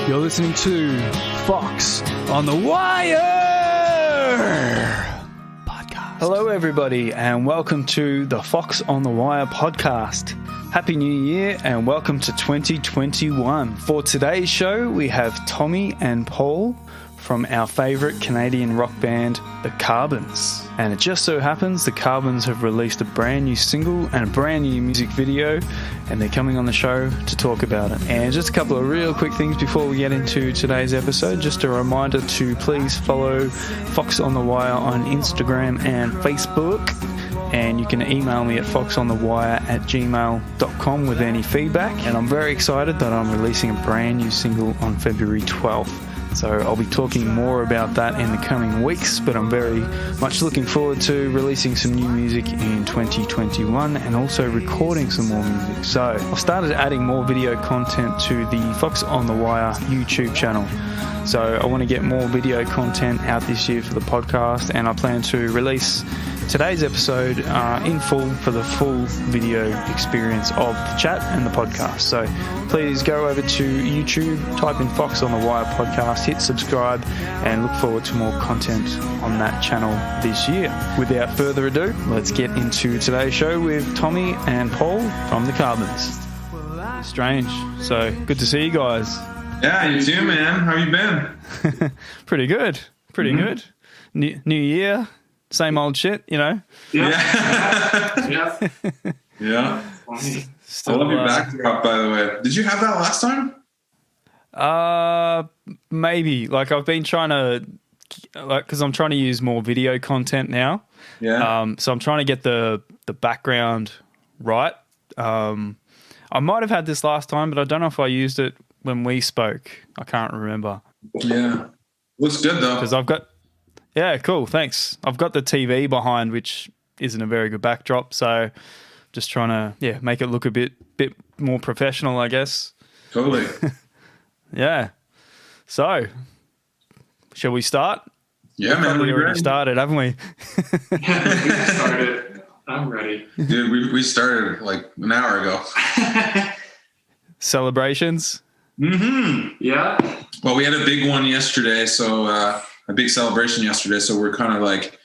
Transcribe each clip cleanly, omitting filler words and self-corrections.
You're listening to Fox on the Wire podcast. Hello, everybody, and welcome to the Fox on the Wire podcast. Happy New Year and welcome to 2021. For today's show, we have Tomi and Paul from our favourite Canadian rock band, The Carbons. And it just so happens The Carbons have released a brand new single and a brand new music video, and they're coming on the show to talk about it. And just a couple of real quick things before we get into today's episode. Just a reminder to please follow Fox on the Wire on Instagram and Facebook. And you can email me at foxonthewire@gmail.com with any feedback. And I'm very excited that I'm releasing a brand new single on February 12th. So I'll be talking more about that in the coming weeks, but I'm very much looking forward to releasing some new music in 2021 and also recording some more music. So I've started adding more video content to the Fox on the Wire YouTube channel. So I want to get more video content out this year for the podcast, and I plan to release today's episode in full for the full video experience of the chat and the podcast. So please go over to YouTube, type in Fox on the Wire podcast, hit subscribe, and look forward to more content on that channel this year. Without further ado, let's get into today's show with Tomi and Paul from The Carbons. Strange. So good to see you guys. Yeah, you too, man. How you been? Pretty good. Good. New year. Same old shit, you know? Yeah. Still, I love your backdrop, by the way. Did you have that last time? Maybe. Like, I've been trying to, because I'm trying to use more video content now. Yeah. So I'm trying to get the background right. I might have had this last time, but I don't know if I used it when we spoke. I can't remember. Yeah. Looks good, though. Because I've got... Yeah, cool. Thanks. I've got the TV behind, which isn't a very good backdrop, so just trying to make it look a bit more professional, I guess. Totally. Yeah. So, shall we start? Yeah, man. We already started, haven't we? We started. I'm ready. Dude, we started like an hour ago. Celebrations? Mm-hmm. Yeah. Well, we had a big one yesterday, so a big celebration yesterday, so we're kind of like,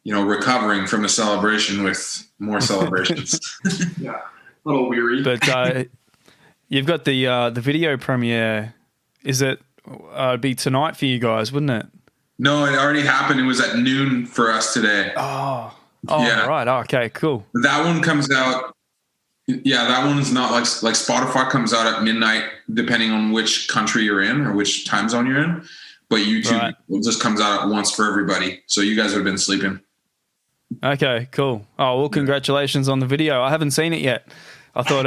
recovering from the celebration with more celebrations. Yeah. A little weary. But you've got the video premiere. Is it it'd be tonight for you guys, wouldn't it? No, it already happened. It was at noon for us today. Oh, yeah. Right. Okay, cool. That one comes out. Yeah, that one's not like Spotify comes out at midnight, depending on which country you're in or which time zone you're in. But YouTube just comes out at once for everybody. So you guys would have been sleeping. Okay, cool. Oh, well, congratulations on the video. I haven't seen it yet. I thought,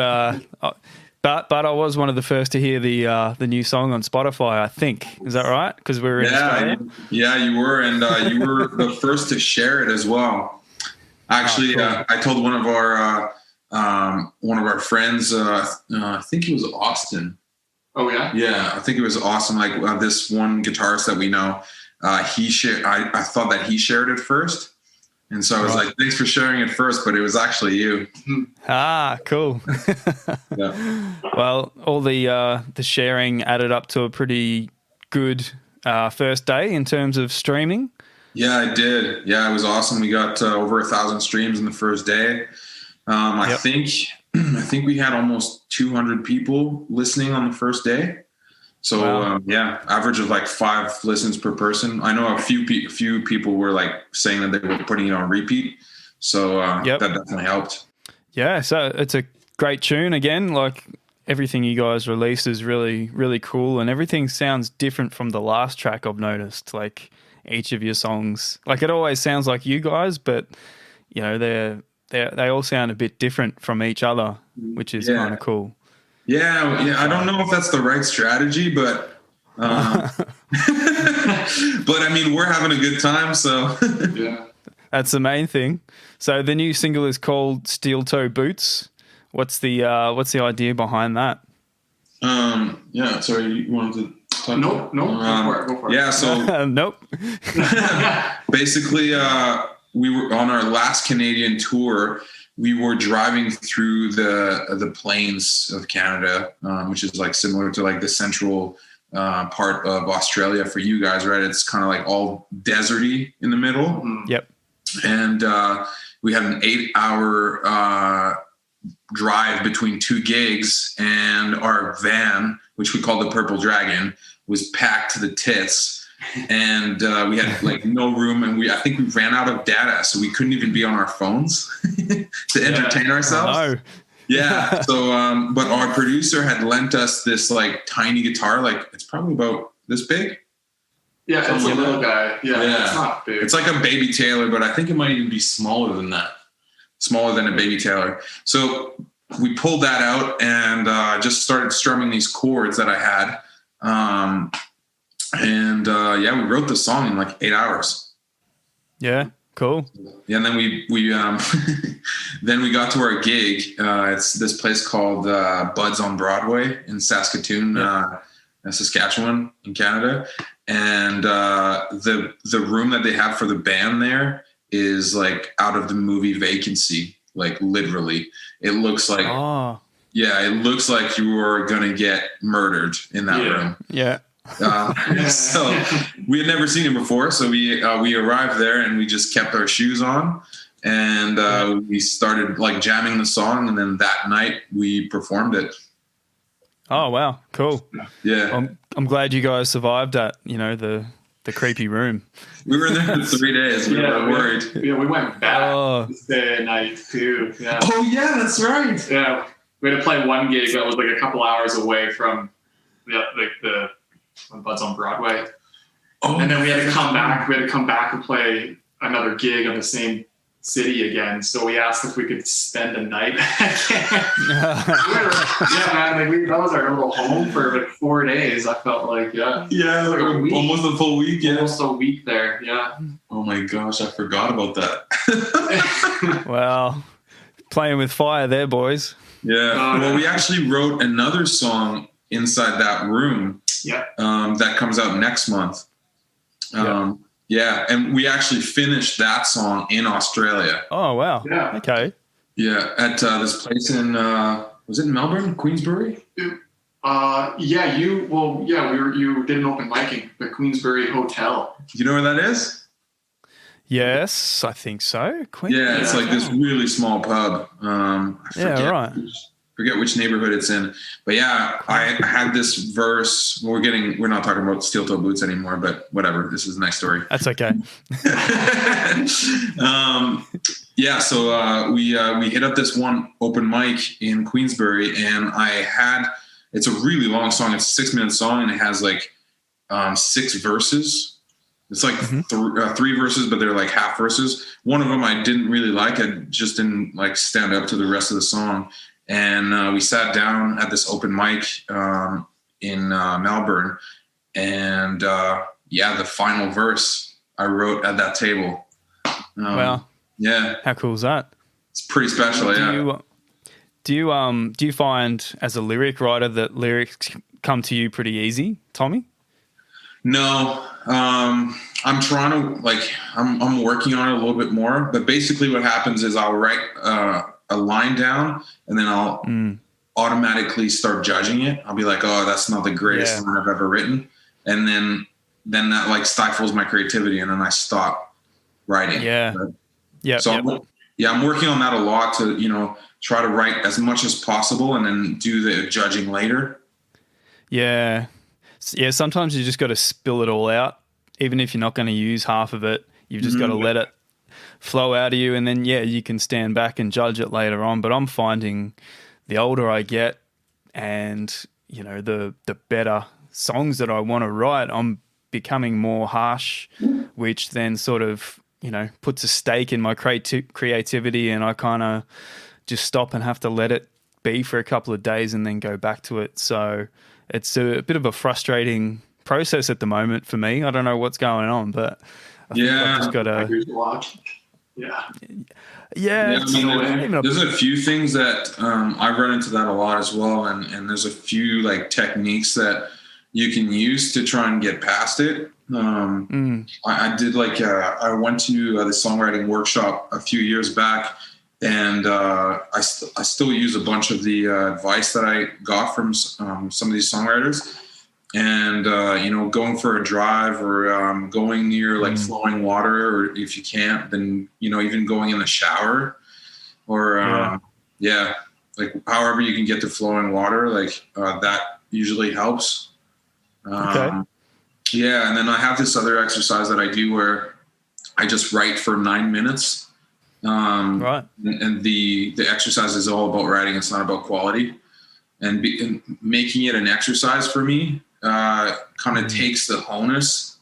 but I was one of the first to hear the new song on Spotify, I think. Is that right? Because we were in Australia? Yeah, you were. And you were the first to share it as well. Actually, cool. I told one of our friends, I think it was Austin. Oh, yeah? Yeah, I think it was awesome. Like this one guitarist that we know, he shared. I thought that he shared it first. And so I was like, thanks for sharing it first, but it was actually you. Ah, cool. Yeah. Well, all the sharing added up to a pretty good first day in terms of streaming. Yeah, I did. Yeah, it was awesome. We got over 1,000 streams in the first day. I think we had almost 200 people listening on the first day. So, wow. Average of like 5 listens per person. I know a few people were like saying that they were putting it on repeat. So that definitely helped. Yeah, so it's a great tune again. Like everything you guys released is really, really cool, and everything sounds different from the last track I've noticed. Like each of your songs, like it always sounds like you guys, but they all sound a bit different from each other, which is kind of cool. Yeah. I don't know if that's the right strategy, but but I mean, we're having a good time, so yeah, that's the main thing. So the new single is called Steel Toe Boots. What's the idea behind that? Yeah. Sorry, you wanted to talk? Nope. Go for it. Yeah. So nope. Basically, we were on our last Canadian tour. We were driving through the plains of Canada, which is like similar to like the central part of Australia for you guys, right? It's kind of like all deserty in the middle. Yep. And we had an 8-hour drive between 2 gigs, and our van, which we called the Purple Dragon, was packed to the tits. And we had like no room, and I think we ran out of data, so we couldn't even be on our phones to entertain ourselves. Oh, no. Yeah. So, but our producer had lent us this like tiny guitar, like it's probably about this big. Yeah, it's a little guy. Yeah, it's not big. It's like a baby Taylor, but I think it might even be smaller than that. Smaller than a baby Taylor. So we pulled that out and just started strumming these chords that I had. We wrote the song in like 8 hours. Yeah, cool. Yeah, and then we then we got to our gig. It's this place called Buds on Broadway in Saskatoon, Saskatchewan in Canada. And the room that they have for the band there is like out of the movie Vacancy, like literally. It looks like it looks like you were gonna get murdered in that room. Yeah. So we had never seen him before, so we arrived there and we just kept our shoes on, and we started like jamming the song, and then that night we performed it. Oh wow, cool. Yeah. I'm glad you guys survived that, the creepy room. We were there for 3 days. We were worried. We went back this day and night too. Yeah. Oh yeah, that's right. Yeah, we had to play one gig that was like a couple hours away from the Buds on Broadway. Oh, and then we had to come back. We had to come back and play another gig on the same city again. So we asked if we could spend a night. That was our little home for like 4 days. I felt like, like a week, almost a full week. Yeah, almost a week there. Yeah. Oh my gosh, I forgot about that. Well, playing with fire there, boys. Yeah. Well, we actually wrote another song inside that room. Yeah. That comes out next month. And we actually finished that song in Australia. Oh wow. Yeah. Okay. Yeah, at this place in was it in Melbourne, Queensbury? You did an open mic, the Queensbury Hotel. You know where that is? Yes, I think so. Yeah, it's like this really small pub. I forget which neighborhood it's in, but yeah, I had this verse. We're not talking about steel toe boots anymore, but whatever. This is a nice story. That's okay. So we hit up this one open mic in Queensbury, and it's a really long song. It's a 6-minute song, and it has like 6 verses. It's like 3 verses, but they're like half verses. One of them I didn't really like. I just didn't like stand up to the rest of the song. And we sat down at this open mic in Melbourne, and the final verse I wrote at that table. Wow! Yeah, how cool is that? It's pretty special. Do you find as a lyric writer that lyrics come to you pretty easy, Tommy? No, I'm trying to I'm working on it a little bit more. But basically, what happens is I'll write a line down, and then I'll automatically start judging it. I'll be like, oh, that's not the greatest line I've ever written. And then that like stifles my creativity, and then I stop writing. Yeah. Right? Yeah. So I'm working on that a lot to, try to write as much as possible and then do the judging later. Yeah. Yeah. Sometimes you just got to spill it all out. Even if you're not going to use half of it, you've just got to let it flow out of you, and then you can stand back and judge it later on. But I'm finding the older I get, and the better songs that I want to write, I'm becoming more harsh, which then sort of puts a stake in my creativity, and I kind of just stop and have to let it be for a couple of days and then go back to it. So it's a bit of a frustrating process at the moment for me. I don't know what's going on, but I think I've just got to. There's a few things that I run into that a lot as well, and there's a few like techniques that you can use to try and get past it. I did I went to the songwriting workshop a few years back, and I still use a bunch of the advice that I got from some of these songwriters. and going for a drive, or going near like flowing water, or if you can't, then even going in the shower, or like however you can get to flowing water, like that usually helps. And then I have this other exercise that I do where I just write for 9 minutes. And the exercise is all about writing. It's not about quality, and making it an exercise for me kind of takes the onus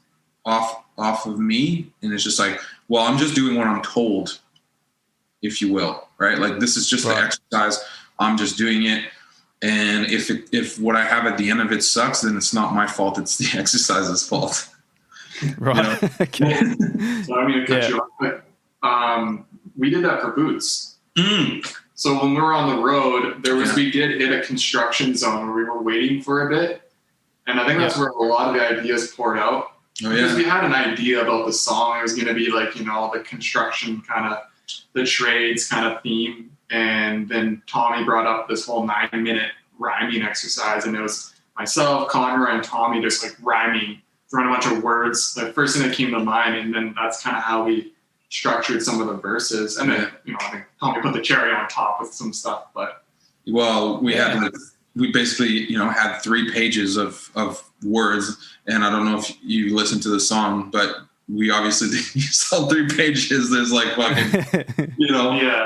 off of me. And it's just like, well, I'm just doing what I'm told, if you will, right? Like, this is just the exercise. I'm just doing it. And if what I have at the end of it sucks, then it's not my fault. It's the exercise's fault. Right. Okay. So I'm going to cut you off quick. We did that for boots. So when we were on the road, we did hit a construction zone where we were waiting for a bit. And I think that's where a lot of the ideas poured out. Because we had an idea about the song. It was going to be like, the construction kind of, the trades kind of theme. And then Tommy brought up this whole 9-minute rhyming exercise. And it was myself, Conroy, and Tommy just like rhyming, throwing a bunch of words. The first thing that came to mind. And then that's kind of how we structured some of the verses. And then, I think Tommy put the cherry on top with some stuff. But we basically, had 3 pages of words. And I don't know if you listened to the song, but we obviously didn't use all 3 pages. There's like fucking,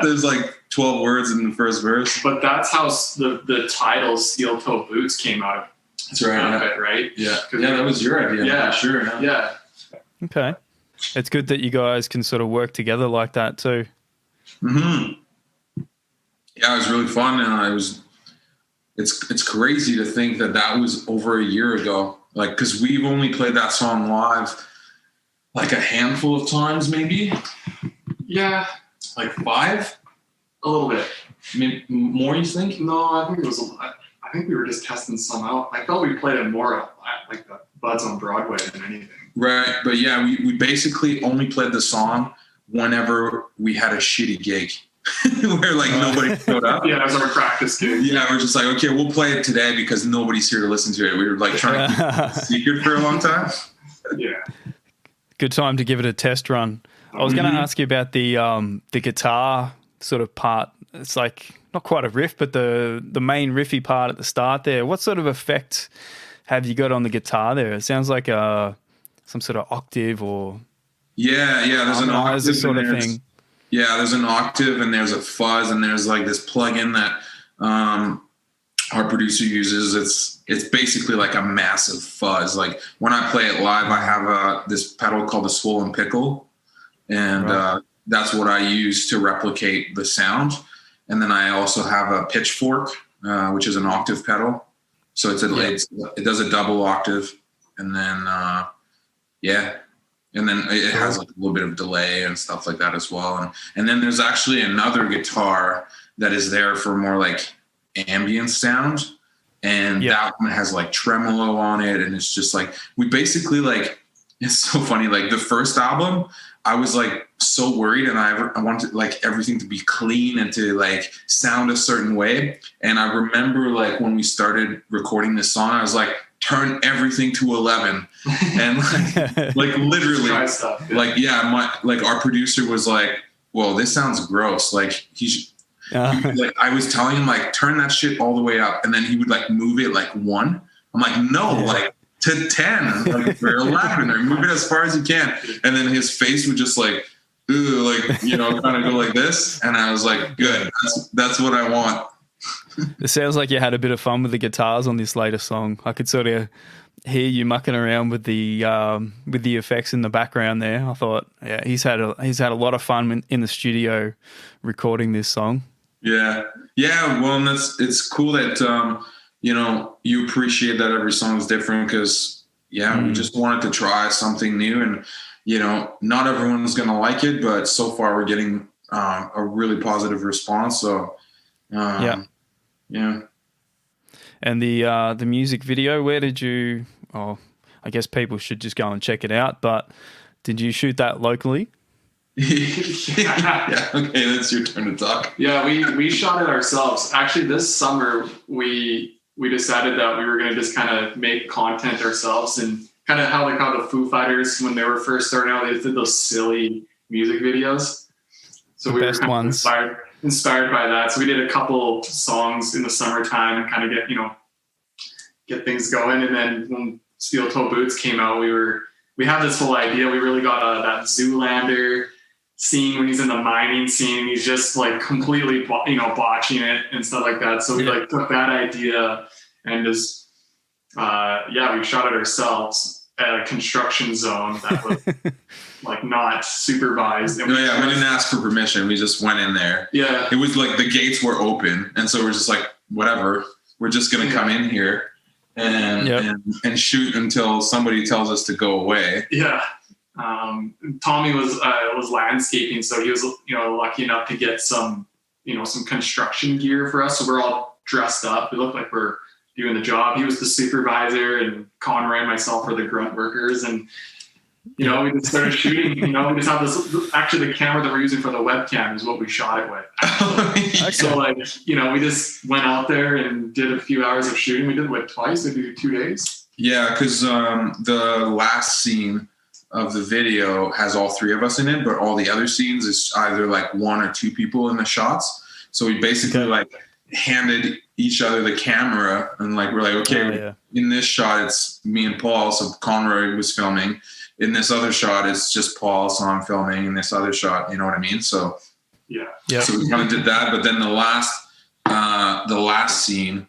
there's like 12 words in the first verse. But that's how the title Steel Toe Boots came out of. That's right. Right? Yeah. Yeah, that was your idea. Yeah, for sure. Yeah. Okay. It's good that you guys can sort of work together like that too. Yeah, it was really fun, and it's crazy to think that was over a year ago. Like, because we've only played that song live like a handful of times, maybe. Yeah, like 5. A little bit. Maybe more, you think? No, I think it was. I think we were just testing some out. I felt we played it more like the Buds on Broadway than anything. Right, but yeah, we basically only played the song whenever we had a shitty gig. Where like nobody showed up. Yeah, it was our practice gig. Yeah, we're just like, okay, we'll play it today because nobody's here to listen to it. We were like trying to keep it a secret for a long time. Yeah. Good time to give it a test run. I was going to ask you about the guitar sort of part. It's like not quite a riff, but the main riffy part at the start there. What sort of effect have you got on the guitar there? It sounds like some sort of octave or there's an octave sort of thing. Yeah, there's an octave and there's a fuzz and there's like this plug-in that our producer uses. It's basically like a massive fuzz. Like when I play it live, I have this pedal called the Swollen Pickle, and that's what I use to replicate the sound. And then I also have a Pitchfork, which is an octave pedal. So it does a double octave, and then and then it has like a little bit of delay and stuff like that as well. And then there's actually another guitar that is there for more like ambient sound. And that one has like tremolo on it. And it's just like, we basically like, it's so funny. Like the first album, I was like so worried, and I wanted like everything to be clean and to like sound a certain way. And I remember like when we started recording this song, I was like, turn everything to 11. And like literally like our producer was like, well, this sounds gross. Like like I was telling him like, turn that shit all the way up. And then he would like move it like 1. I'm like, no, like to 10, like or 11, or move it as far as you can. And then his face would just like, like, kind of go like this. And I was like, good, that's what I want. It sounds like you had a bit of fun with the guitars on this latest song. I could sort of hear you mucking around with the effects in the background there. I thought, he's had a lot of fun in the studio recording this song. Yeah. Well, and it's cool that you appreciate that every song is different, because we just wanted to try something new, and not everyone's gonna like it, but so far we're getting a really positive response. So yeah. And the music video, where did you? Oh, I guess people should just go and check it out. But did you shoot that locally? Yeah. Okay, that's your turn to talk. Yeah, we shot it ourselves. Actually, this summer we we decided that we were going to just kind of make content ourselves, and kind of how the Foo Fighters, when they were first starting out, they did those silly music videos. So we were kind of inspired by that. So we did a couple songs in the summertime and kind of get things going. And then when Steel Toe Boots came out, we had this whole idea. We really got that Zoolander scene when he's in the mining scene. He's just like completely, botching it and stuff like that. So we took that idea and just, we shot it ourselves at a construction zone that was not supervised. And we didn't ask for permission. We just went in there. Yeah. It was like the gates were open. And so we're just like, whatever, we're just going to come in here and shoot until somebody tells us to go away. Yeah. Tommy was landscaping, so he was lucky enough to get some construction gear for us. So we're all dressed up. We look like we're doing the job. He was the supervisor, and Conroy and myself were the grunt workers. And we just started shooting. We just have this. Actually, the camera that we're using for the webcam is what we shot it with. Okay. So we just went out there and did a few hours of shooting. We did it twice, maybe 2 days. Yeah, because the last scene of the video has all three of us in it, but all the other scenes is either like one or two people in the shots. So we basically handed each other the camera, and we're like, okay, in this shot it's me and Paul, so Conroy was filming. In this other shot it's just Paul, so I'm filming. In this other shot, you know what I mean? So so we kind of did that. But then the last scene,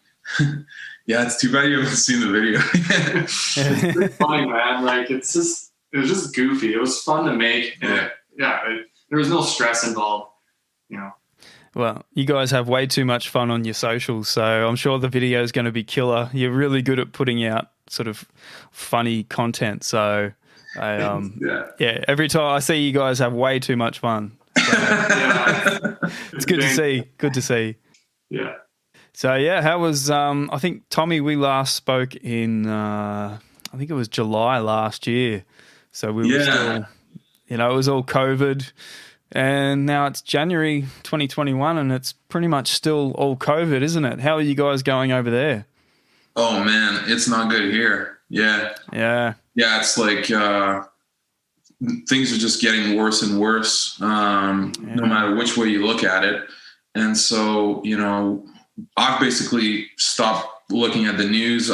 it's too bad you haven't seen the video. It's funny, man. It was just goofy. It was fun to make. And there was no stress involved, Well, you guys have way too much fun on your socials, so I'm sure the video is going to be killer. You're really good at putting out sort of funny content. So, every time I see you guys have way too much fun. So, it's good to see. Good to see. Yeah. So, how was, I think, Tommy, we last spoke in, I think it was July last year. So we were still, it was all COVID. And now it's January 2021 and it's pretty much still all COVID, isn't it? How are you guys going over there? Oh, man, it's not good here. Yeah. Yeah. Yeah, it's like things are just getting worse and worse, no matter which way you look at it. And so, I've basically stopped looking at the news.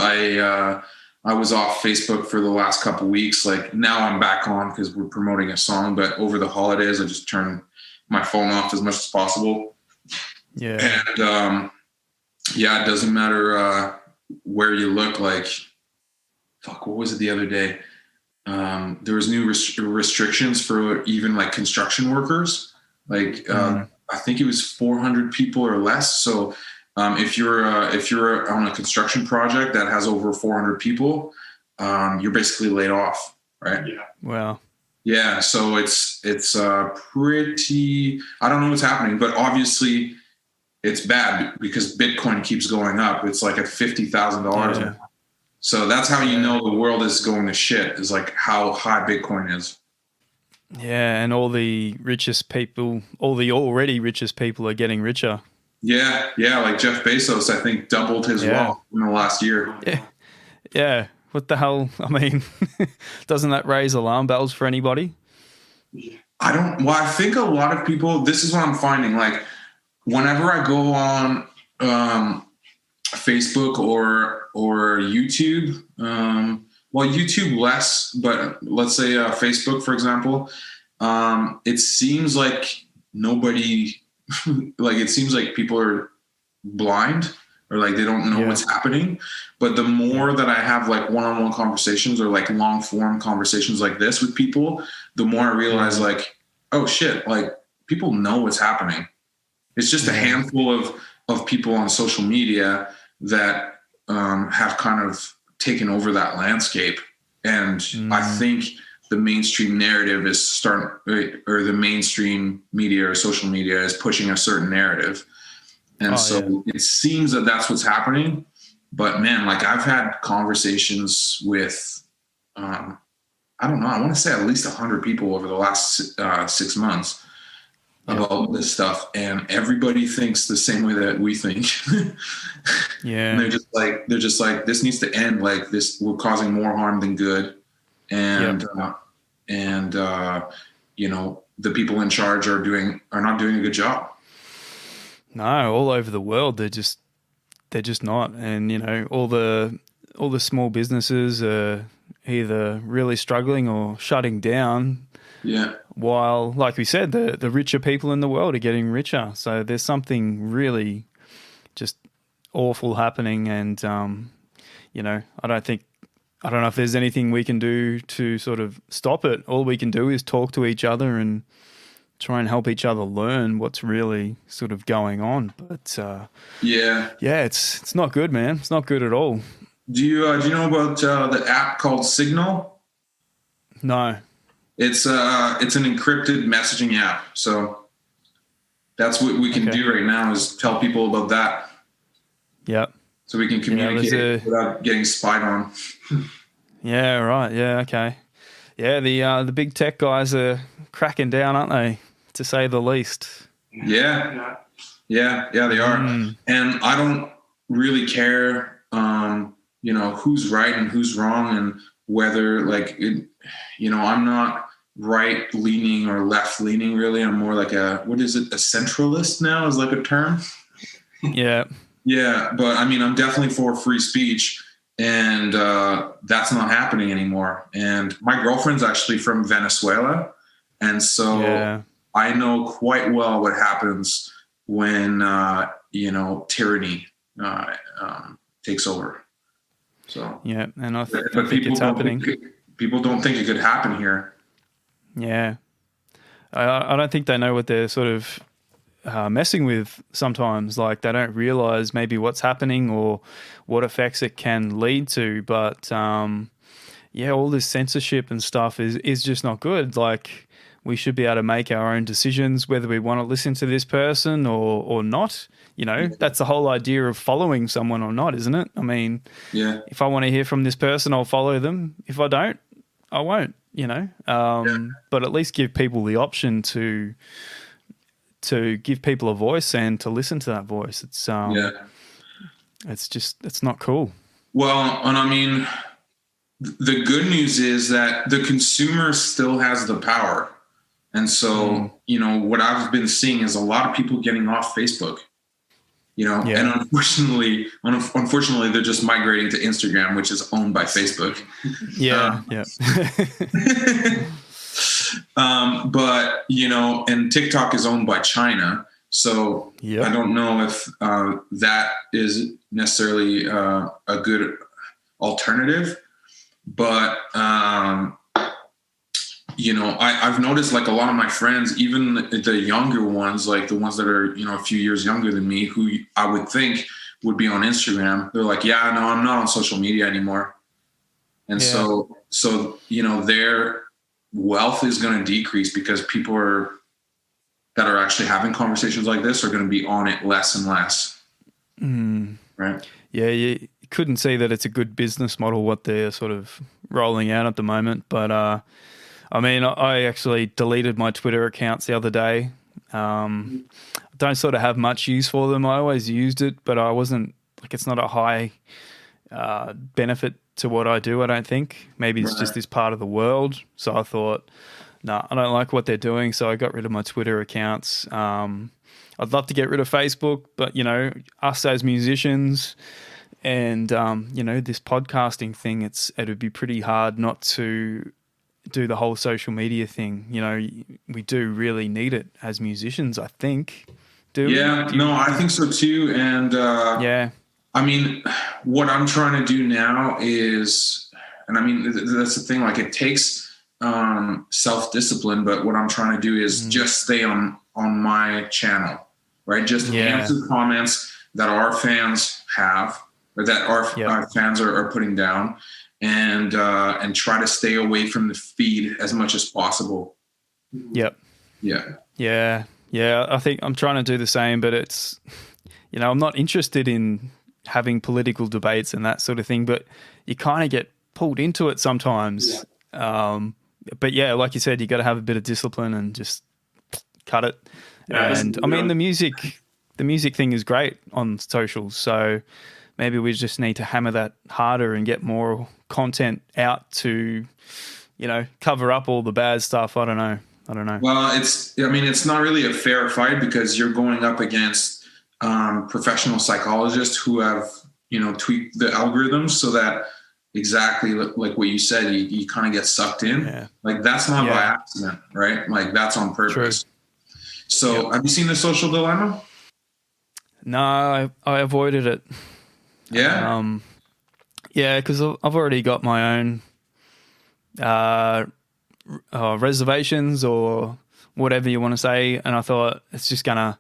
I was off Facebook for the last couple of weeks. Now I'm back on because we're promoting a song, but over the holidays, I just turn my phone off as much as possible. Yeah. And, it doesn't matter where you look. What was it the other day? There was new restrictions for even construction workers. I think it was 400 people or less. So, if you're on a construction project that has over 400 people, you're basically laid off, right? Yeah. Wow. Yeah. So it's pretty. I don't know what's happening, but obviously it's bad because Bitcoin keeps going up. It's at $50,000. Yeah. So that's how you know the world is going to shit. Is how high Bitcoin is. Yeah, and all the richest people, all the already richest people are getting richer. Yeah, Jeff Bezos, I think, doubled his wealth in the last year. Yeah. What the hell? I mean, doesn't that raise alarm bells for anybody? I think a lot of people, this is what I'm finding, whenever I go on Facebook or YouTube, YouTube less, but let's say Facebook, for example, it seems like nobody... it seems like people are blind or they don't know what's happening. But the more that I have one-on-one conversations or long form conversations like this with people, the more I realize oh shit, people know what's happening. It's just a handful of people on social media that have kind of taken over that landscape. And I think the mainstream narrative is or the mainstream media or social media is pushing a certain narrative. And it seems that that's what's happening. But man, I've had conversations with, I don't know, I want to say at least 100 people over the last 6 months. about this stuff, and everybody thinks the same way that we think. Yeah. And they're just like, this needs to end. Like this, we're causing more harm than good. And, you know, the people in charge are not doing a good job. No, all over the world, they're just not. And, you know, all the small businesses are either really struggling or shutting down. Yeah. While, like we said, the richer people in the world are getting richer. So there's something really just awful happening. And, you know, I don't know if there's anything we can do to sort of stop it. All we can do is talk to each other and try and help each other learn what's really sort of going on. But it's not good, man. It's not good at all. Do you know about the app called Signal? No. It's an encrypted messaging app. So that's what we can do right now, is tell people about that. Yep. So we can communicate without getting spied on. Yeah, right. Yeah, okay. Yeah, the big tech guys are cracking down, aren't they? To say the least. Yeah, they are. And I don't really care, you know, who's right and who's wrong, and whether, like, you know, I'm not right leaning or left leaning really. I'm more like a centralist now is like a term. Yeah. Yeah, but I mean, I'm definitely for free speech, and that's not happening anymore. And my girlfriend's actually from Venezuela, and so I know quite well what happens when you know, tyranny takes over. So yeah, and I think people it's happening. People don't think it could happen here. Yeah, I don't think they know what they're sort of messing with sometimes. Like, they don't realize maybe what's happening or what effects it can lead to. But all this censorship and stuff is just not good. Like, we should be able to make our own decisions whether we want to listen to this person or not. You know, that's the whole idea of following someone or not, isn't it? I mean, if I want to hear from this person, I'll follow them. If I don't, I won't, you know. But at least give people the option to give people a voice and to listen to that voice. It's it's not cool. Well, and I mean, the good news is that the consumer still has the power. And so, you know, what I've been seeing is a lot of people getting off Facebook, you know, and unfortunately, they're just migrating to Instagram, which is owned by Facebook. But, you know, and TikTok is owned by China. So I don't know if that is necessarily a good alternative. But, you know, I've noticed, like, a lot of my friends, even the younger ones, like the ones that are, you know, a few years younger than me, who I would think would be on Instagram, they're like, yeah, no, I'm not on social media anymore. And so, you know, their wealth is going to decrease because people that are actually having conversations like this are going to be on it less and less. Right. Yeah. You couldn't see that it's a good business model, what they're sort of rolling out at the moment. But, I mean, I actually deleted my Twitter accounts the other day. I don't sort of have much use for them. I always used it, but I wasn't, like, it's not a high benefit to what I do, I don't think. Maybe it's just this part of the world. So I thought, no, I don't like what they're doing. So I got rid of my Twitter accounts. I'd love to get rid of Facebook, but, you know, us as musicians and, you know, this podcasting thing, it would be pretty hard not to do the whole social media thing. You know, we do really need it as musicians, I think. I think so too. And I mean, what I'm trying to do now is, and I mean, that's the thing, like, it takes self-discipline, but what I'm trying to do is just stay on my channel, right? Just answer comments that our fans have, or that our fans are putting down, and try to stay away from the feed as much as possible. Yep. Yeah. I think I'm trying to do the same, but it's, you know, I'm not interested in having political debates and that sort of thing, but you kind of get pulled into it sometimes. But yeah, like you said, you got to have a bit of discipline and just cut it. Yeah, And I mean, the music thing is great on socials. So maybe we just need to hammer that harder and get more content out to, cover up all the bad stuff. I don't know. Well, it's not really a fair fight because you're going up against professional psychologists who have, tweaked the algorithms so that exactly like what you said, you kind of get sucked in. Yeah. Like that's not by accident, right? Like that's on purpose. True. So have you seen The Social Dilemma? No, I avoided it. Yeah? Yeah, because I've already got my own reservations or whatever you want to say, and I thought it's just going to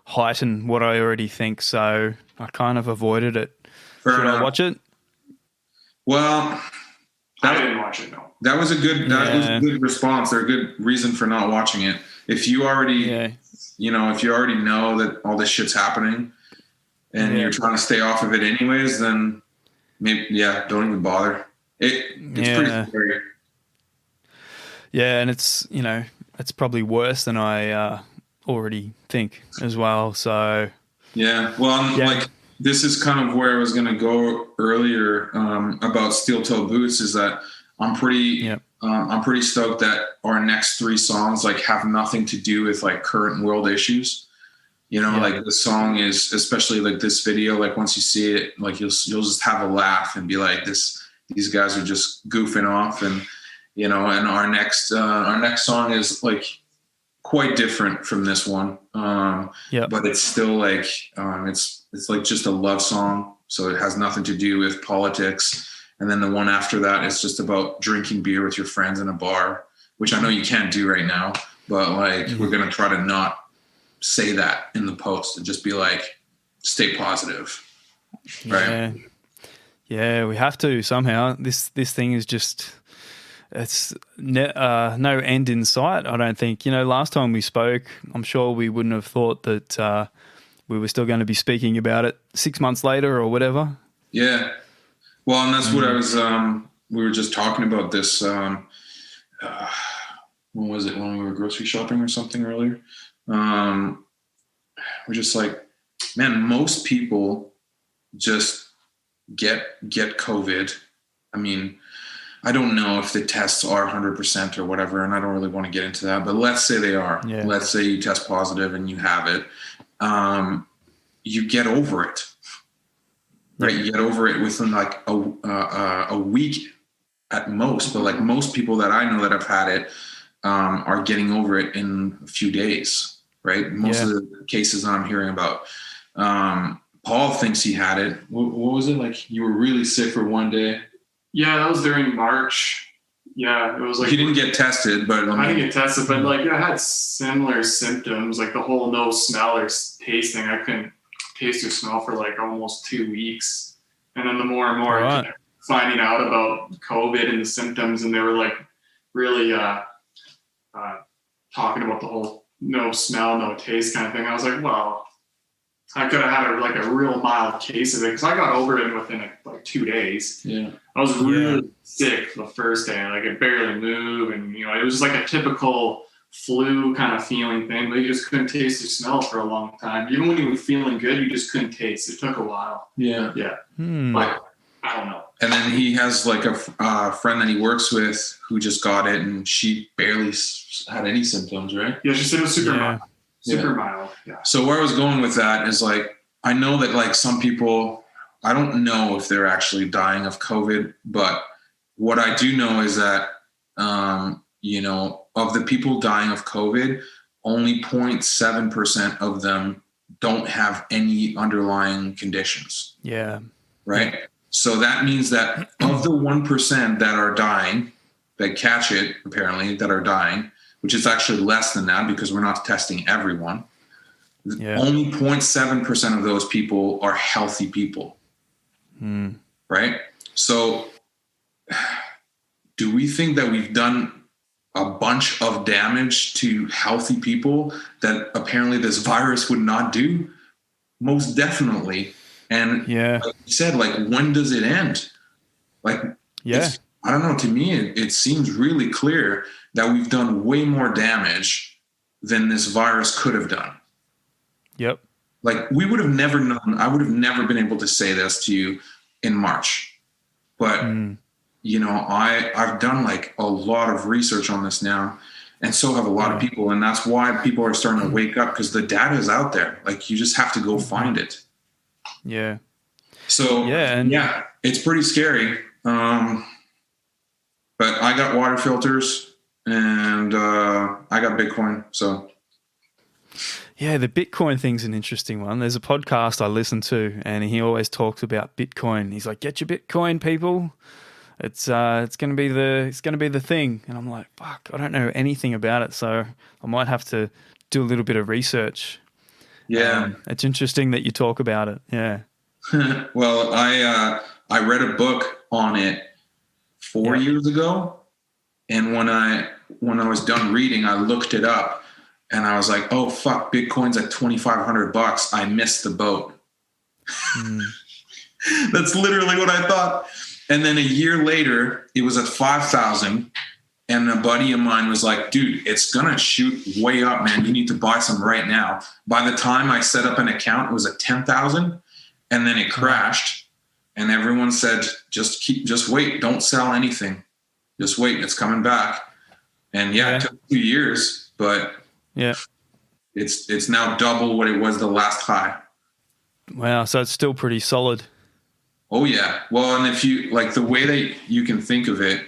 heighten what I already think, so I kind of avoided it. Should I watch it? Well, I didn't watch it, no. That was a good response or a good reason for not watching it. If you already, if you already know that all this shit's happening and you're trying to stay off of it anyways, then maybe, don't even bother. It's pretty scary. Yeah, and it's probably worse than I already think as well. So like this is kind of where I was going to go earlier about steel toe boots. Is that I'm pretty stoked that our next 3 songs like have nothing to do with like current world issues. Like the song is, especially like this video, like once you see it, like you'll just have a laugh and be like, these guys are just goofing off, and and our next song is like quite different from this one. But it's still like it's like just a love song, so it has nothing to do with politics. And then the one after that is just about drinking beer with your friends in a bar, which I know you can't do right now, but like we're gonna try to not say that in the post and just be like, stay positive, right? Yeah, we have to somehow. This thing is just, it's no end in sight, I don't think. Last time we spoke, I'm sure we wouldn't have thought that we were still going to be speaking about it 6 months later or whatever. Yeah. Well, and that's what I was, we were just talking about this, when was it, when we were grocery shopping or something earlier? We're just like, man, most people just get COVID. I mean, I don't know if the tests are 100% or whatever, and I don't really want to get into that, but let's say they are. Yeah. Let's say you test positive and you have it. You get over it, right? You get over it within like a week at most, but like most people that I know that have had it are getting over it in a few days, right? Most of the cases I'm hearing about. Paul thinks he had it. What was it? Like you were really sick for one day? Yeah, that was during March. Yeah, it was like... He didn't get tested, but... I didn't get tested, but like I had similar symptoms, like the whole no smell or tasting. I couldn't taste or smell for like almost 2 weeks. And then the more and more I kept finding out about COVID and the symptoms, and they were like really talking about the whole no smell, no taste kind of thing. I was like, well, I could have had a real mild case of it because I got over it within like 2 days. Yeah, I was really sick the first day. Like I barely moved, and it was just like a typical flu kind of feeling thing. But you just couldn't taste or smell for a long time. Even when you were feeling good, you just couldn't taste. It took a while. Yeah. But I don't know. And then he has like a friend that he works with who just got it, and she barely had any symptoms, right? Yeah, she said it was super mild. Super mild. Yeah. So where I was going with that is like, I know that like some people, I don't know if they're actually dying of COVID, but what I do know is that, of the people dying of COVID, only 0.7% of them don't have any underlying conditions. Yeah. Right. Yeah. So that means that of the 1% that are dying, that catch it, apparently, that are dying, which is actually less than that because we're not testing everyone. Yeah. Only 0.7% of those people are healthy people. Right? So do we think that we've done a bunch of damage to healthy people that apparently this virus would not do? Most definitely. And like you said, like, when does it end? Like, I don't know. To me, it seems really clear that we've done way more damage than this virus could have done. Yep. Like we would have never known. I would have never been able to say this to you in March, but you know, I've done like a lot of research on this now, and so have a lot of people, and that's why people are starting to wake up, because the data is out there. Like you just have to go find it. Yeah. So yeah, it's pretty scary. But I got water filters and I got Bitcoin. So yeah, the Bitcoin thing's an interesting one. There's a podcast I listen to, and he always talks about Bitcoin. He's like, "Get your Bitcoin, people. It's gonna be the thing." And I'm like, "Fuck, I don't know anything about it, so I might have to do a little bit of research." Yeah, it's interesting that you talk about it. Yeah. Well, I read a book on it 4 years ago, and when I was done reading, I looked it up, and I was like, "Oh fuck, Bitcoin's at $2,500. I missed the boat." That's literally what I thought. And then a year later, it was at 5,000, and a buddy of mine was like, "Dude, it's gonna shoot way up, man. You need to buy some right now." By the time I set up an account, it was at 10,000. And then it crashed, and everyone said, just wait, don't sell anything. Just wait, it's coming back. And it took 2 years, but it's now double what it was the last high. Wow, so it's still pretty solid. Oh yeah. Well, and if you like the way that you can think of it,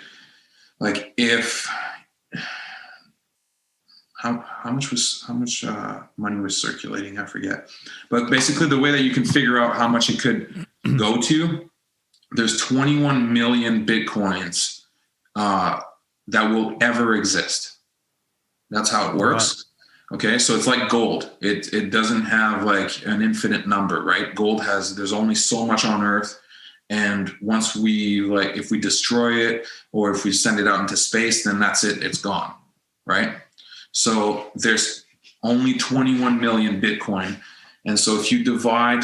like if how much money was circulating? I forget. But basically the way that you can figure out how much it could go to, there's 21 million Bitcoins that will ever exist. That's how it works. Right. Okay. So it's like gold. It doesn't have like an infinite number, right? Gold there's only so much on Earth. And once if we destroy it or if we send it out into space, then that's it. It's gone. Right. So there's only 21 million Bitcoin. And so if you divide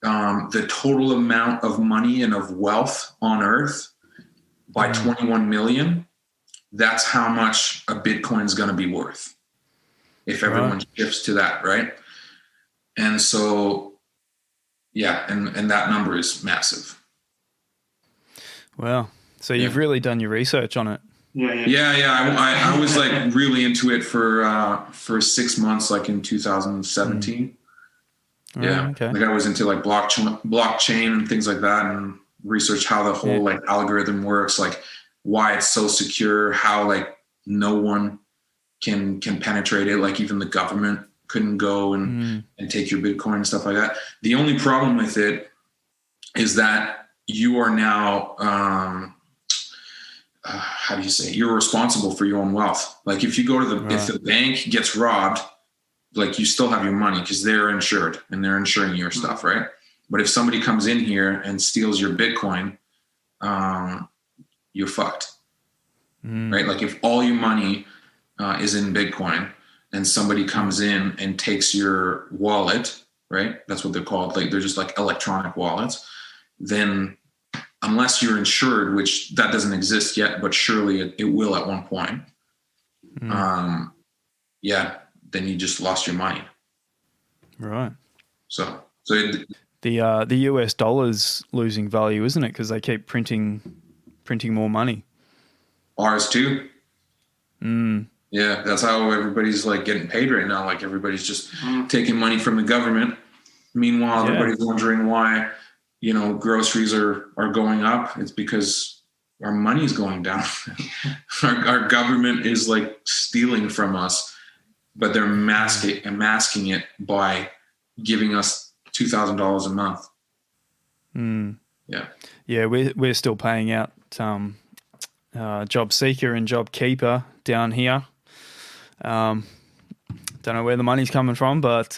the total amount of money and of wealth on Earth by 21 million, that's how much a Bitcoin is going to be worth if everyone shifts to that, right? And so, and that number is massive. Wow. So you've really done your research on it. Yeah. I was like really into it for 6 months, like in 2017. Okay. Like I was into like blockchain and things like that, and research how the whole like algorithm works, like why it's so secure, how like no one can penetrate it, like even the government couldn't go and take your Bitcoin and stuff like that. The only problem with it is that you are now how do you say, you're responsible for your own wealth. Like if you go to if the bank gets robbed, like you still have your money because they're insured and they're insuring your stuff, right? But if somebody comes in here and steals your Bitcoin, you're fucked, right? Like if all your money is in Bitcoin and somebody comes in and takes your wallet, right? That's what they're called. Like they're just like electronic wallets. Then unless you're insured, which that doesn't exist yet, but surely it will at one point. Then you just lost your money. Right. So the US dollar's losing value, isn't it? Because they keep printing more money. Ours too. Yeah, that's how everybody's like getting paid right now. Like everybody's just taking money from the government. Meanwhile, everybody's wondering why, groceries are going up. It's because our money's going down. Our government is like stealing from us, but they're masking it by giving us $2,000 a month. Yeah, we're still paying out Job Seeker and Job Keeper down here. Don't know where the money's coming from, but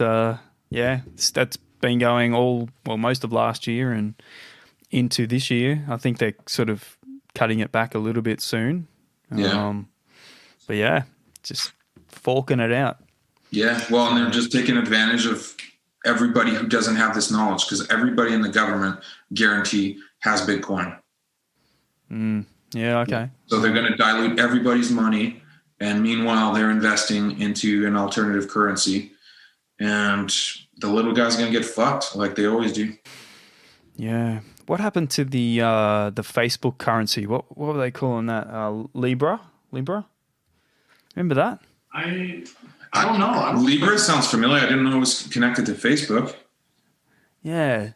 that's been going most of last year and into this year. I think they're sort of cutting it back a little bit soon. But just forking it out. Yeah, well, and they're just taking advantage of everybody who doesn't have this knowledge, because everybody in the government guarantee has Bitcoin. Yeah, okay. So they're going to dilute everybody's money And meanwhile, they're investing into an alternative currency, and the little guy's going to get fucked like they always do. Yeah. What happened to the Facebook currency? What were they calling that? Libra? Remember that? I don't know. Libra sounds familiar. I didn't know it was connected to Facebook. Yeah.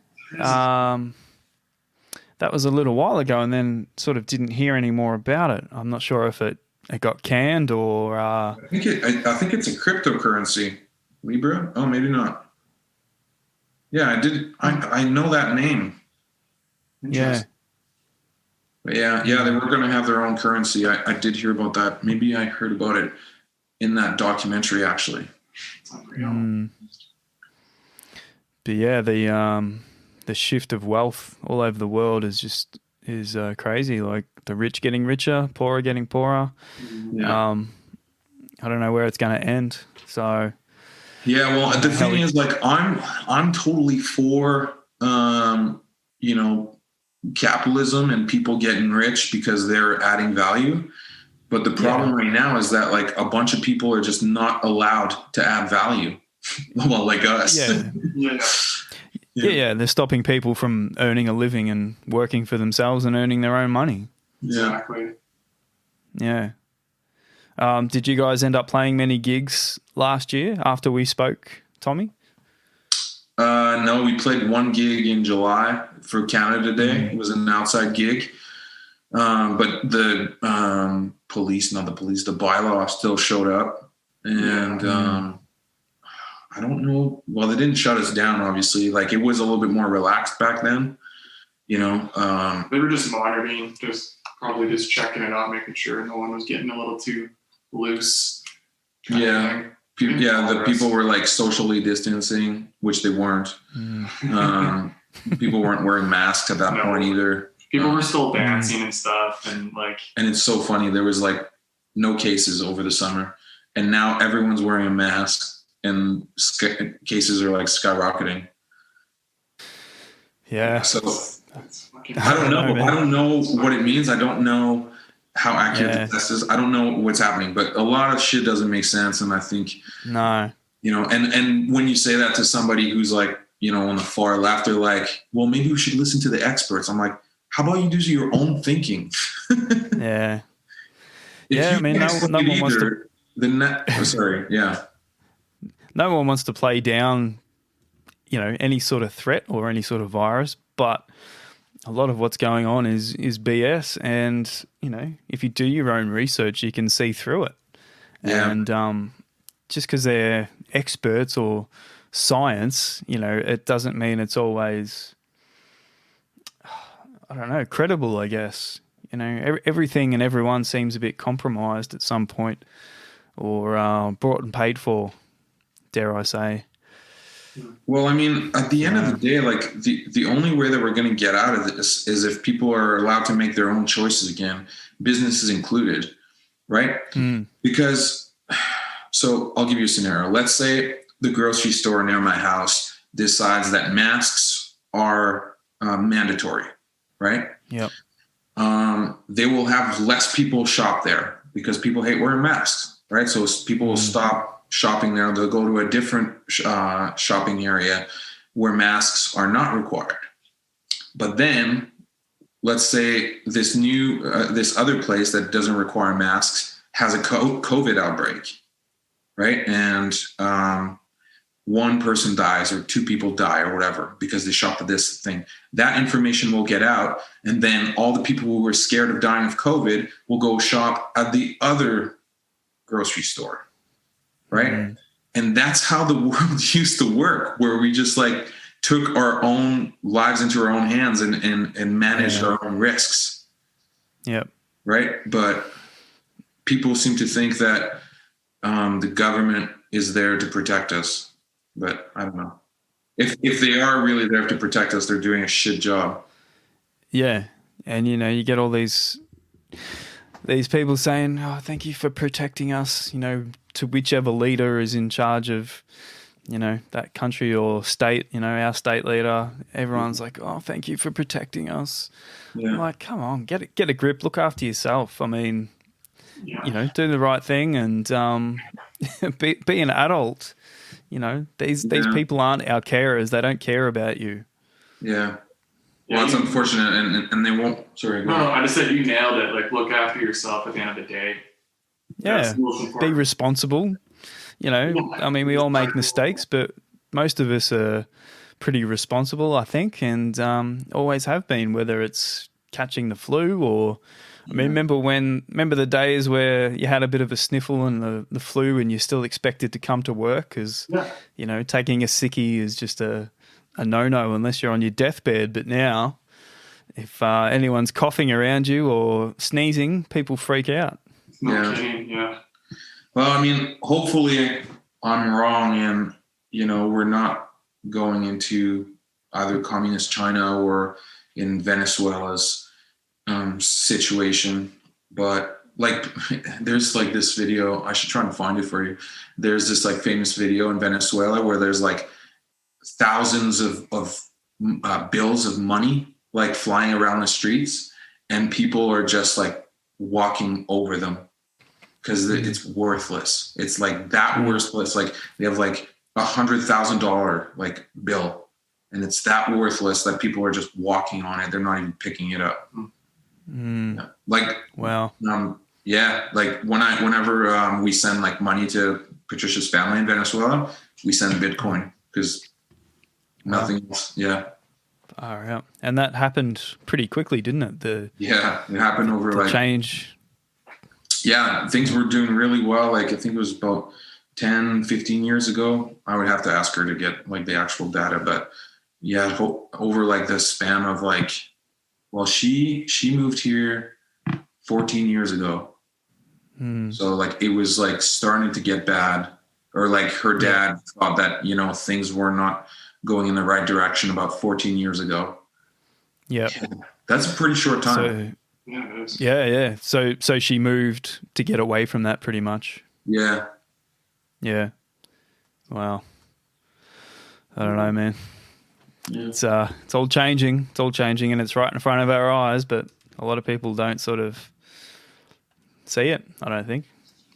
That was a little while ago, and then sort of didn't hear any more about it. I'm not sure if it got canned or. I think it's a cryptocurrency. Libra? Oh, maybe not. Yeah, I did. I know that name. Yeah. But yeah, they were going to have their own currency. I did hear about that. Maybe I heard about it in that documentary, actually. It's unreal. But yeah, the shift of wealth all over the world is crazy. Like the rich getting richer, poorer getting poorer. Yeah. I don't know where it's going to end. So. Yeah, well, the thing is, like, I'm totally for, capitalism and people getting rich because they're adding value. But the problem right now is that, like, a bunch of people are just not allowed to add value. Well, like us. Yeah, they're stopping people from earning a living and working for themselves and earning their own money. Exactly. Yeah. Did you guys end up playing many gigs last year after we spoke, Tommy? No, we played one gig in July for Canada Day. It was an outside gig. But the the bylaw still showed up. And I don't know. Well, they didn't shut us down, obviously. Like, it was a little bit more relaxed back then, They were just monitoring, probably just checking it out, making sure no one was getting a little too loose. Yeah. The people were, like, socially distancing, which they weren't. People weren't wearing masks at that point either. People were still dancing and stuff, and it's so funny. There was, like, no cases over the summer, and now everyone's wearing a mask, and cases are, like, skyrocketing. Yeah. So I don't know. I don't know what it means. I don't know how accurate the test is. I don't know what's happening, but a lot of shit doesn't make sense. And I think, no, and when you say that to somebody who's, like, on the far left, they're like, well, maybe we should listen to the experts. I'm like, how about you do your own thinking? Yeah. No one wants to. No one wants to play down, any sort of threat or any sort of virus, but a lot of what's going on is BS. And, if you do your own research, you can see through it. Yeah. And just because they're experts or science, it doesn't mean it's always, I don't know, credible, I guess. Everything and everyone seems a bit compromised at some point or brought and paid for, dare I say. Well, I mean, at the end of the day, like, the only way that we're going to get out of this is if people are allowed to make their own choices again, businesses included, right? Because, so I'll give you a scenario. Let's say the grocery store near my house decides that masks are mandatory, right? Yep. They will have less people shop there because people hate wearing masks, right? So people will stop shopping there. They'll go to a different shopping area where masks are not required. But then, let's say this other place that doesn't require masks has a COVID outbreak, right? And one person dies or two people die or whatever because they shopped at this thing. That information will get out, and then all the people who were scared of dying of COVID will go shop at the other grocery store, right? And that's how the world used to work, where we just, like, took our own lives into our own hands and managed our own risks. Yep. Right. But people seem to think that the government is there to protect us. But I don't know. If they are really there to protect us, they're doing a shit job. Yeah. And, you get all these people saying, oh, thank you for protecting us, to whichever leader is in charge of, that country or state, our state leader. Everyone's like, oh, thank you for protecting us. Yeah. I'm like, come on, get a grip, look after yourself. I mean, do the right thing and be an adult. These people aren't our carers. They don't care about you. Yeah. Well, it's unfortunate, and they won't. Sorry. No, I just said you nailed it. Like, look after yourself at the end of the day. Yeah. Be responsible. I mean, we all make mistakes, but most of us are pretty responsible, I think, and always have been, whether it's catching the flu or... I mean, remember the days where you had a bit of a sniffle and the flu and you're still expected to come to work because, taking a sickie is just a no-no unless you're on your deathbed. But now, if anyone's coughing around you or sneezing, people freak out. Yeah. Well, I mean, hopefully I'm wrong and, we're not going into either communist China or in Venezuela's situation, but like there's like this video, I should try and find it for you. There's this like famous video in Venezuela where there's like thousands of bills of money like flying around the streets and people are just like walking over them because it's worthless. It's like that worthless. Like they have like $100,000 like bill and it's that worthless that people are just walking on it. They're not even picking it up. Like, wow. Like whenever we send like money to Patricia's family in Venezuela, we send Bitcoin because nothing else. Yeah. All right. And that happened pretty quickly, didn't it? It happened over like change. Yeah. Things were doing really well. Like I think it was about 10, 15 years ago. I would have to ask her to get like the actual data, but over like the span of like, well, she moved here 14 years ago. So like it was like starting to get bad, or like her dad thought that, things were not going in the right direction about 14 years ago. Yeah. That's a pretty short time. Yeah. So she moved to get away from that pretty much. Yeah. Yeah. Wow. I don't know, man. Yeah. It's all changing. It's all changing, and it's right in front of our eyes. But a lot of people don't sort of see it. I don't think.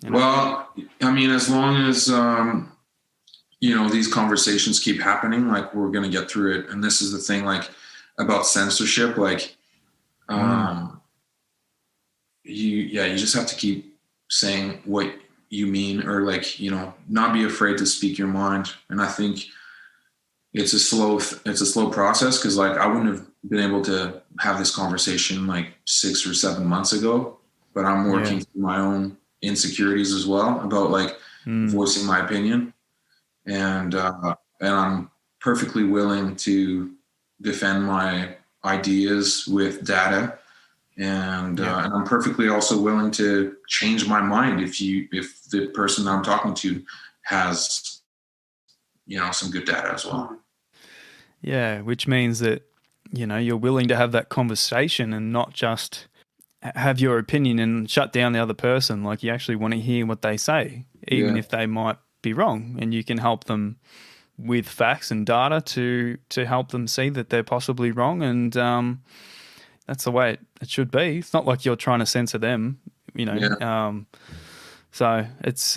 Well, I mean, as long as these conversations keep happening, like we're going to get through it. And this is the thing, like about censorship. Like, you just have to keep saying what you mean, or like not be afraid to speak your mind. And I think. It's a slow process because like I wouldn't have been able to have this conversation like 6 or 7 months ago, but I'm working through my own insecurities as well about like voicing my opinion, and I'm perfectly willing to defend my ideas with data, and I'm perfectly also willing to change my mind if the person I'm talking to has some good data as well. Yeah, which means that, you're willing to have that conversation and not just have your opinion and shut down the other person. Like you actually want to hear what they say, even if they might be wrong, and you can help them with facts and data to help them see that they're possibly wrong. And that's the way it should be. It's not like you're trying to censor them, so it's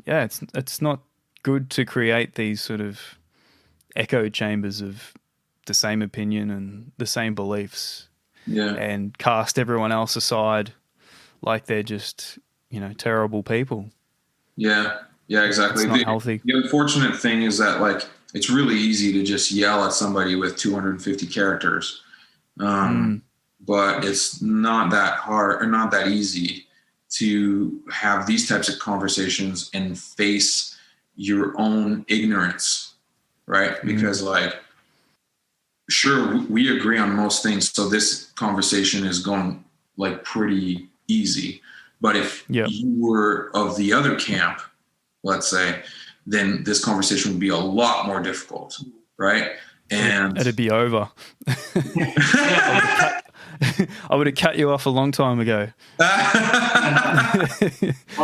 it's not good to create these sort of echo chambers of the same opinion and the same beliefs, and cast everyone else aside like they're just terrible people. Yeah, exactly. It's not healthy. The unfortunate thing is that like it's really easy to just yell at somebody with 250 characters, but it's not that hard or not that easy to have these types of conversations and face your own ignorance. Right. Because like, sure, we agree on most things. So this conversation is going like pretty easy. But if you were of the other camp, let's say, then this conversation would be a lot more difficult. Right. And it'd be over. I would have cut you off a long time ago. Well,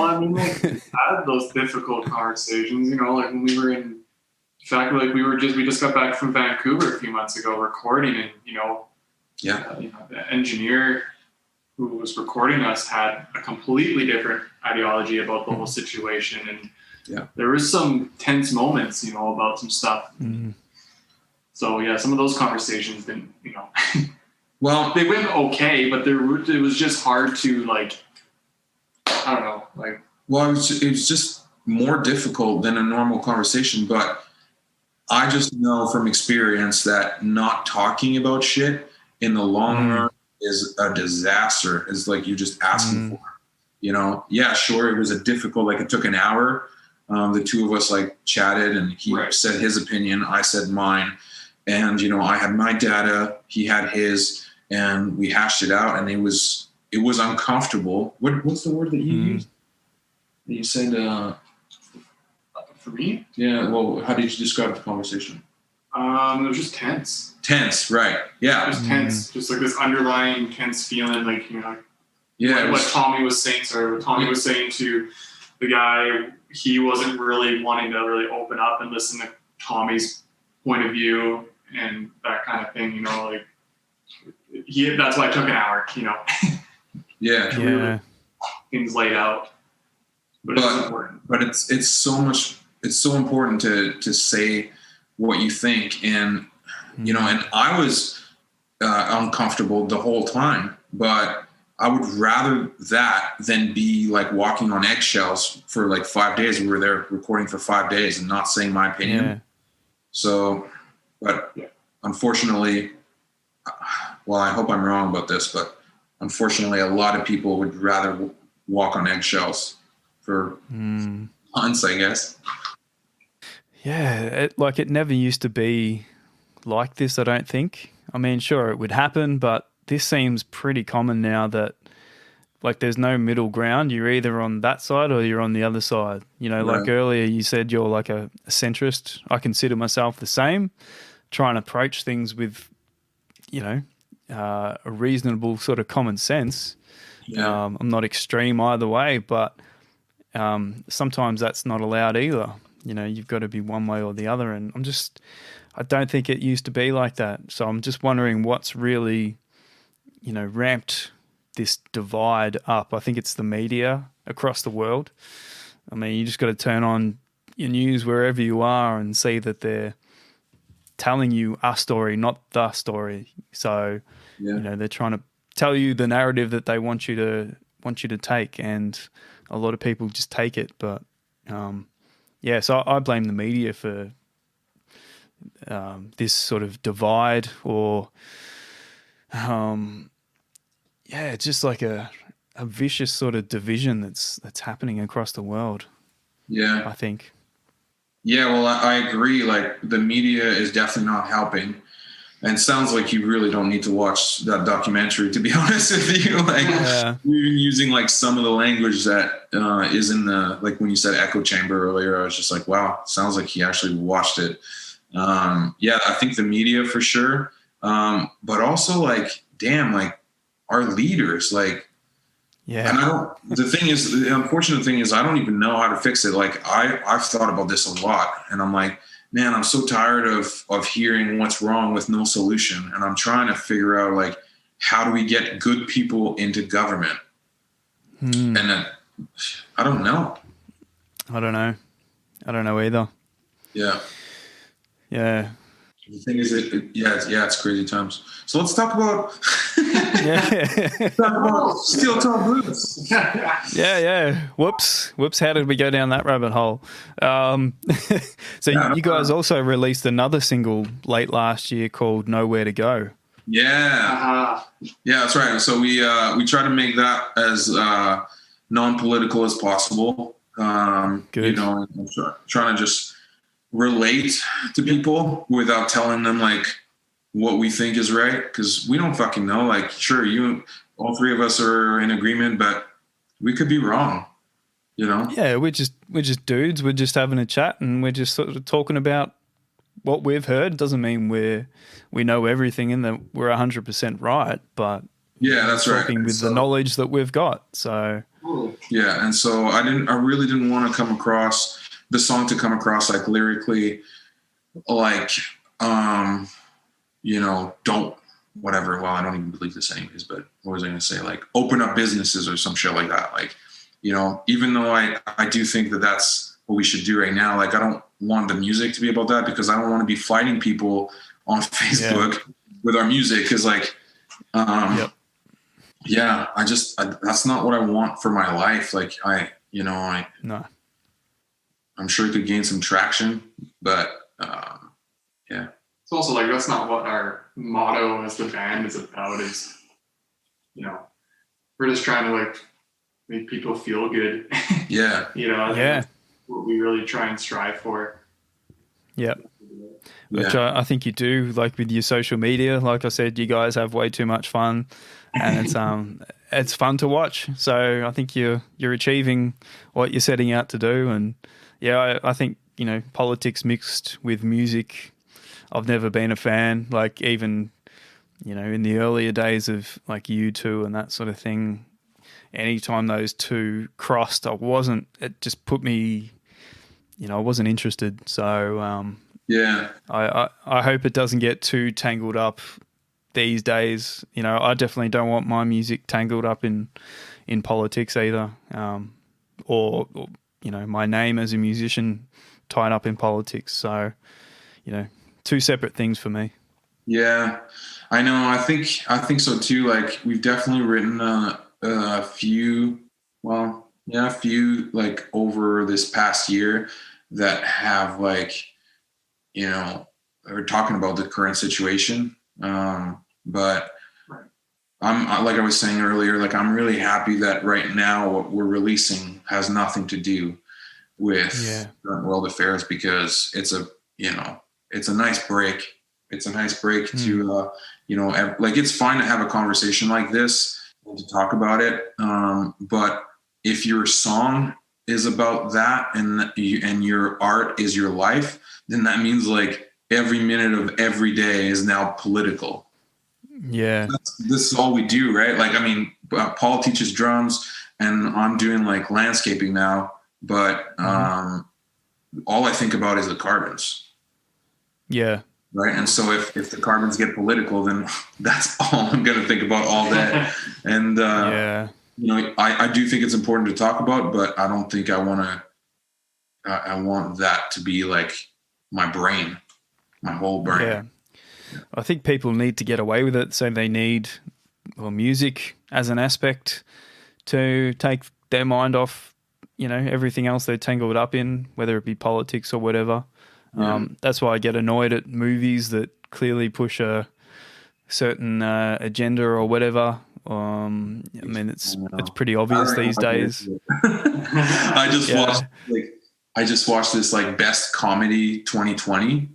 I mean, like, I had those difficult conversations, like when we were in fact, like we just got back from Vancouver a few months ago recording, and the engineer who was recording us had a completely different ideology about the whole situation. And there was some tense moments, about some stuff. So yeah, some of those conversations didn't, well, they went okay, but it was just hard to I don't know, well, it was just more difficult than a normal conversation, but I just know from experience that not talking about shit in the long run is a disaster. It's like you're just asking for it. Yeah, sure, it was it took an hour. The two of us chatted, and he said his opinion, I said mine, and I had my data, he had his, and we hashed it out, and it was uncomfortable. What's the word that you used? You said for me? Yeah, well, how did you describe the conversation? It was just tense. Tense, right? Yeah, just tense, just this underlying tense feeling, what Tommy was saying. Sorry, what Tommy was saying to the guy, he wasn't really wanting to really open up and listen to Tommy's point of view and that kind of thing. That's why it took an hour. Yeah, really things laid out. But it's important. But it's so much. It's so important to say what you think, and and I was uncomfortable the whole time, but I would rather that than be walking on eggshells for 5 days. We were there recording for 5 days and not saying my opinion. Yeah. So, but unfortunately, well, I hope I'm wrong about this, but unfortunately, a lot of people would rather walk on eggshells for months, I guess. Yeah, it never used to be like this, I don't think. I mean, sure, it would happen, but this seems pretty common now that there's no middle ground. You're either on that side or you're on the other side. Like earlier you said you're a centrist. I consider myself the same, trying to approach things with, a reasonable sort of common sense. Yeah. I'm not extreme either way, but sometimes that's not allowed either. You've got to be one way or the other. And I don't think it used to be like that. So I'm just wondering what's really, ramped this divide up. I think it's the media across the world. I mean, you just got to turn on your news wherever you are and see that they're telling you a story, not the story. So, they're trying to tell you the narrative that they want you to take, and a lot of people just take it. But so I blame the media for this sort of divide, or it's just a vicious sort of division that's happening across the world. Yeah, I think. Yeah, well, I agree. The media is definitely not helping. And it sounds like you really don't need to watch that documentary, to be honest with you. You're using some of the language that is in the, when you said echo chamber earlier, I was just wow, sounds like he actually watched it. I think the media for sure. But also our leaders, and the unfortunate thing is I don't even know how to fix it. I've thought about this a lot, and I'm man, I'm so tired of hearing what's wrong with no solution. And I'm trying to figure out how do we get good people into government? And I don't know. I don't know either. Yeah. Yeah. The thing is, it's crazy times. So let's talk about steel toe boots. Yeah. Whoops. How did we go down that rabbit hole? You guys also released another single late last year called "Nowhere to Go." Yeah, yeah, that's right. So we try to make that as non-political as possible. Good. Trying to just relate to people without telling them what we think is right, because we don't fucking know. Sure, all three of us are in agreement, but we could be wrong. Yeah, we're just dudes. We're just having a chat, and we're just sort of talking about what we've heard. Doesn't mean we know everything and that we're 100% right, but that's right. Talking with the knowledge that we've got. So and so I really didn't want to come across the song lyrically, don't whatever. Well, I don't even believe this anyways, but what was I going to say? Like open up businesses or some shit like that. Like, you know, even though I do think that that's what we should do right now. Like, I don't want the music to be about that because I don't want to be fighting people on Facebook with our music. Cause like, yeah, that's not what I want for my life. Like No. I'm sure it could gain some traction, but yeah. It's also like, that's not what our motto as the band is about. Is, you know, we're just trying to like make people feel good. Yeah. You know, that's what we really try and strive for. Yeah. Which I think you do, like with your social media. Like I said, you guys have way too much fun, and it's fun to watch. So I think you're achieving what you're setting out to do. And yeah, I think, you know, politics mixed with music, I've never been a fan. Like even, you know, in the earlier days of like U2 and that sort of thing, anytime those two crossed, it just put me, you know, I wasn't interested. So yeah, I hope it doesn't get too tangled up these days. You know, I definitely don't want my music tangled up in politics either, or you know, my name as a musician tied up in politics. So, you know, two separate things for me. Yeah, I know. I think so too. Like we've definitely written a few like over this past year that have like, you know, we're talking about the current situation. But I'm like I was saying earlier, like I'm really happy that right now what we're releasing has nothing to do with current world affairs, because it's a nice break. It's a nice break to, you know, like it's fine to have a conversation like this and to talk about it. But if your song is about that and your art is your life, then that means like every minute of every day is now political. Yeah. This is all we do, right? Like, I mean, Paul teaches drums and I'm doing like landscaping now, but all I think about is the carbons. Yeah. Right. And so if the carbons get political, then that's all I'm going to think about all day. And, you know, I do think it's important to talk about, but I don't think I want that to be like my brain, my whole brain. Yeah. I think people need to get away with it. So they need music as an aspect to take their mind off, you know, everything else they're tangled up in, whether it be politics or whatever. Yeah. That's why I get annoyed at movies that clearly push a certain agenda or whatever. I mean, it's pretty obvious these days. I just watched this like best comedy 2020,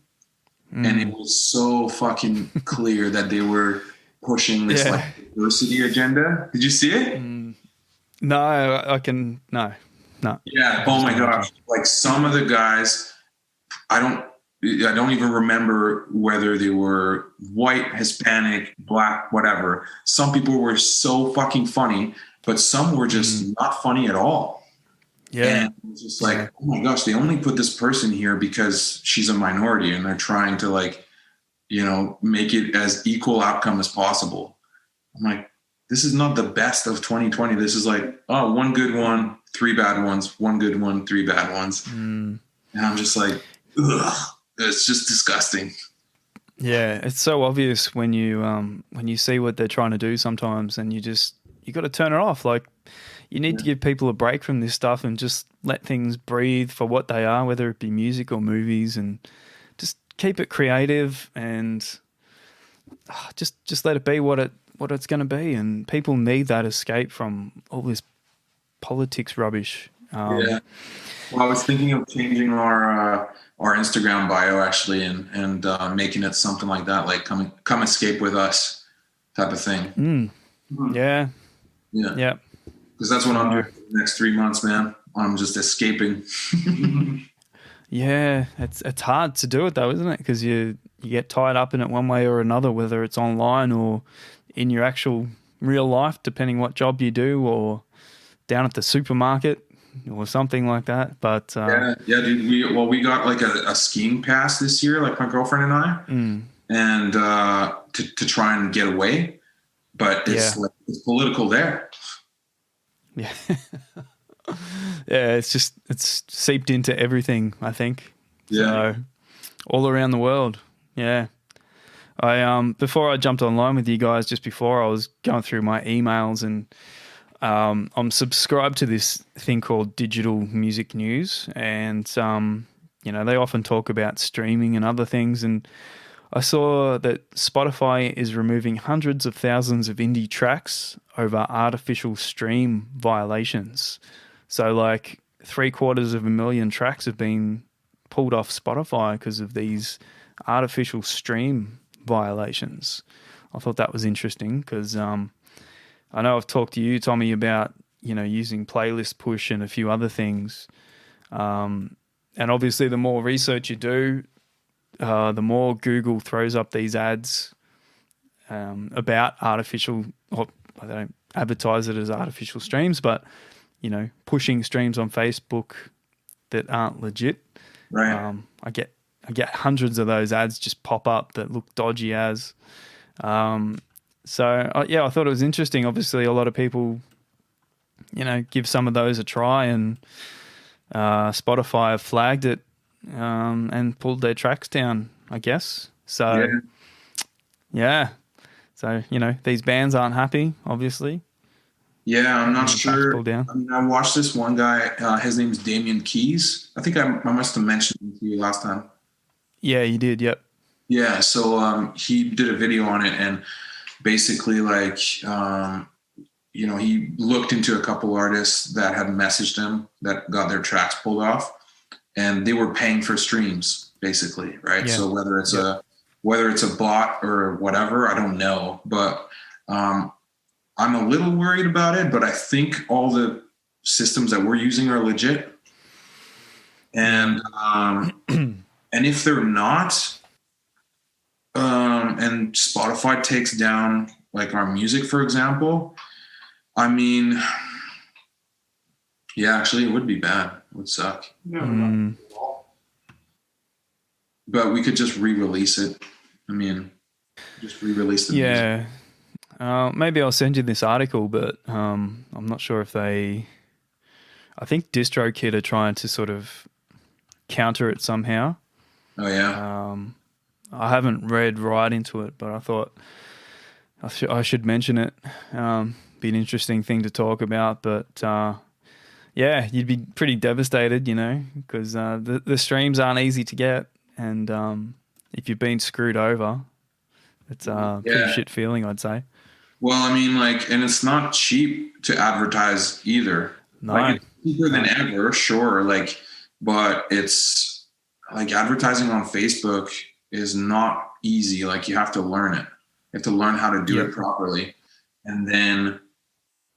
and it was so fucking clear that they were pushing this like diversity agenda. Did you see it? No. Yeah. Oh my gosh! Like some of the guys, I don't even remember whether they were white, Hispanic, black, whatever. Some people were so fucking funny, but some were just not funny at all. Yeah. And it was just like, oh my gosh, they only put this person here because she's a minority and they're trying to like, you know, make it as equal outcome as possible. I'm like, this is not the best of 2020. This is like, oh, one good one, three bad ones, one good one, three bad ones. And I'm just like, ugh. It's just disgusting. Yeah, it's so obvious when you see what they're trying to do sometimes, and you got to turn it off. Like, you need to give people a break from this stuff and just let things breathe for what they are, whether it be music or movies, and just keep it creative and just let it be what it's going to be. And people need that escape from all this politics rubbish. Well, I was thinking of changing our Instagram bio actually, and making it something like that, like come escape with us type of thing. Yeah. Because that's what I'm doing for the next 3 months, man. I'm just escaping. Yeah, it's hard to do it though, isn't it? Because you get tied up in it one way or another, whether it's online or in your actual real life, depending what job you do, or down at the supermarket or something like that. But dude, we got like a skiing pass this year, like my girlfriend and I, and to try and get away, but it's like it's political there. Yeah. Yeah, it's seeped into everything, I think. Yeah. So, all around the world. Yeah. I before I jumped online with you guys, just before, I was going through my emails, and I'm subscribed to this thing called Digital Music News, and they often talk about streaming and other things, and I saw that Spotify is removing hundreds of thousands of indie tracks over artificial stream violations. So, like, 750,000 tracks have been pulled off Spotify because of these artificial stream violations. I thought that was interesting because I know I've talked to you, Tommy, about using playlist push and a few other things. And obviously, the more research you do, the more Google throws up these ads about artificial, or they don't advertise it as artificial streams, but pushing streams on Facebook that aren't legit. Right. I get hundreds of those ads just pop up that look dodgy as. I thought it was interesting. Obviously, a lot of people, give some of those a try, and Spotify have flagged it and pulled their tracks down, I guess. So, yeah. So, these bands aren't happy, obviously. Yeah, I'm not sure. Pulled down. I mean, I watched this one guy. His name's Damian Keys. I think I must have mentioned him to you last time. Yeah, you did. Yep. Yeah. So he did a video on it, and basically, like, he looked into a couple artists that had messaged him that got their tracks pulled off, and they were paying for streams, basically, right? Yeah. So whether it's a bot or whatever, I don't know, but I'm a little worried about it, but I think all the systems that we're using are legit. And and if they're not, and Spotify takes down like our music, for example, I mean, yeah, actually it would be bad. It would suck. But we could just re-release it. I mean, just re-release the music. Maybe I'll send you this article, but I'm not sure if I think DistroKid are trying to sort of counter it somehow. Oh, yeah. I haven't read right into it, but I thought I should mention it. Be an interesting thing to talk about, but you'd be pretty devastated, because the streams aren't easy to get, and if you've been screwed over, it's a pretty shit feeling, I'd say. Well, I mean, like, and it's not cheap to advertise either. No. Like, it's cheaper than ever, sure. Like, but it's like advertising on Facebook is not easy. Like, you have to learn it. You have to learn how to do it properly. And then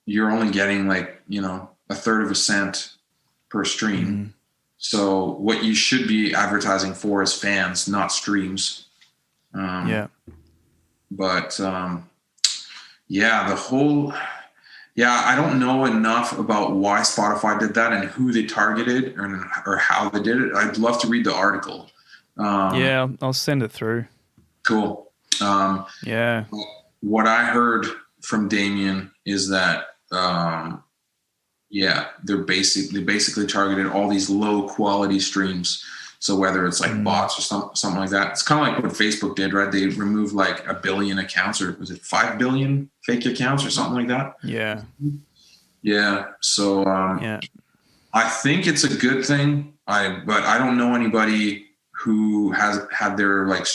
you're only getting like, a third of a cent per stream. Mm-hmm. So what you should be advertising for is fans, not streams. But I don't know enough about why Spotify did that and who they targeted or how they did it. I'd love to read the article. I'll send it through. Cool. What I heard from Damien is that they basically targeted all these low quality streams. So whether it's like bots or something like that, it's kind of like what Facebook did, right? They removed like 1 billion accounts, or was it 5 billion fake accounts or something like that? Yeah. Yeah. So I think it's a good thing. But I don't know anybody who has had their like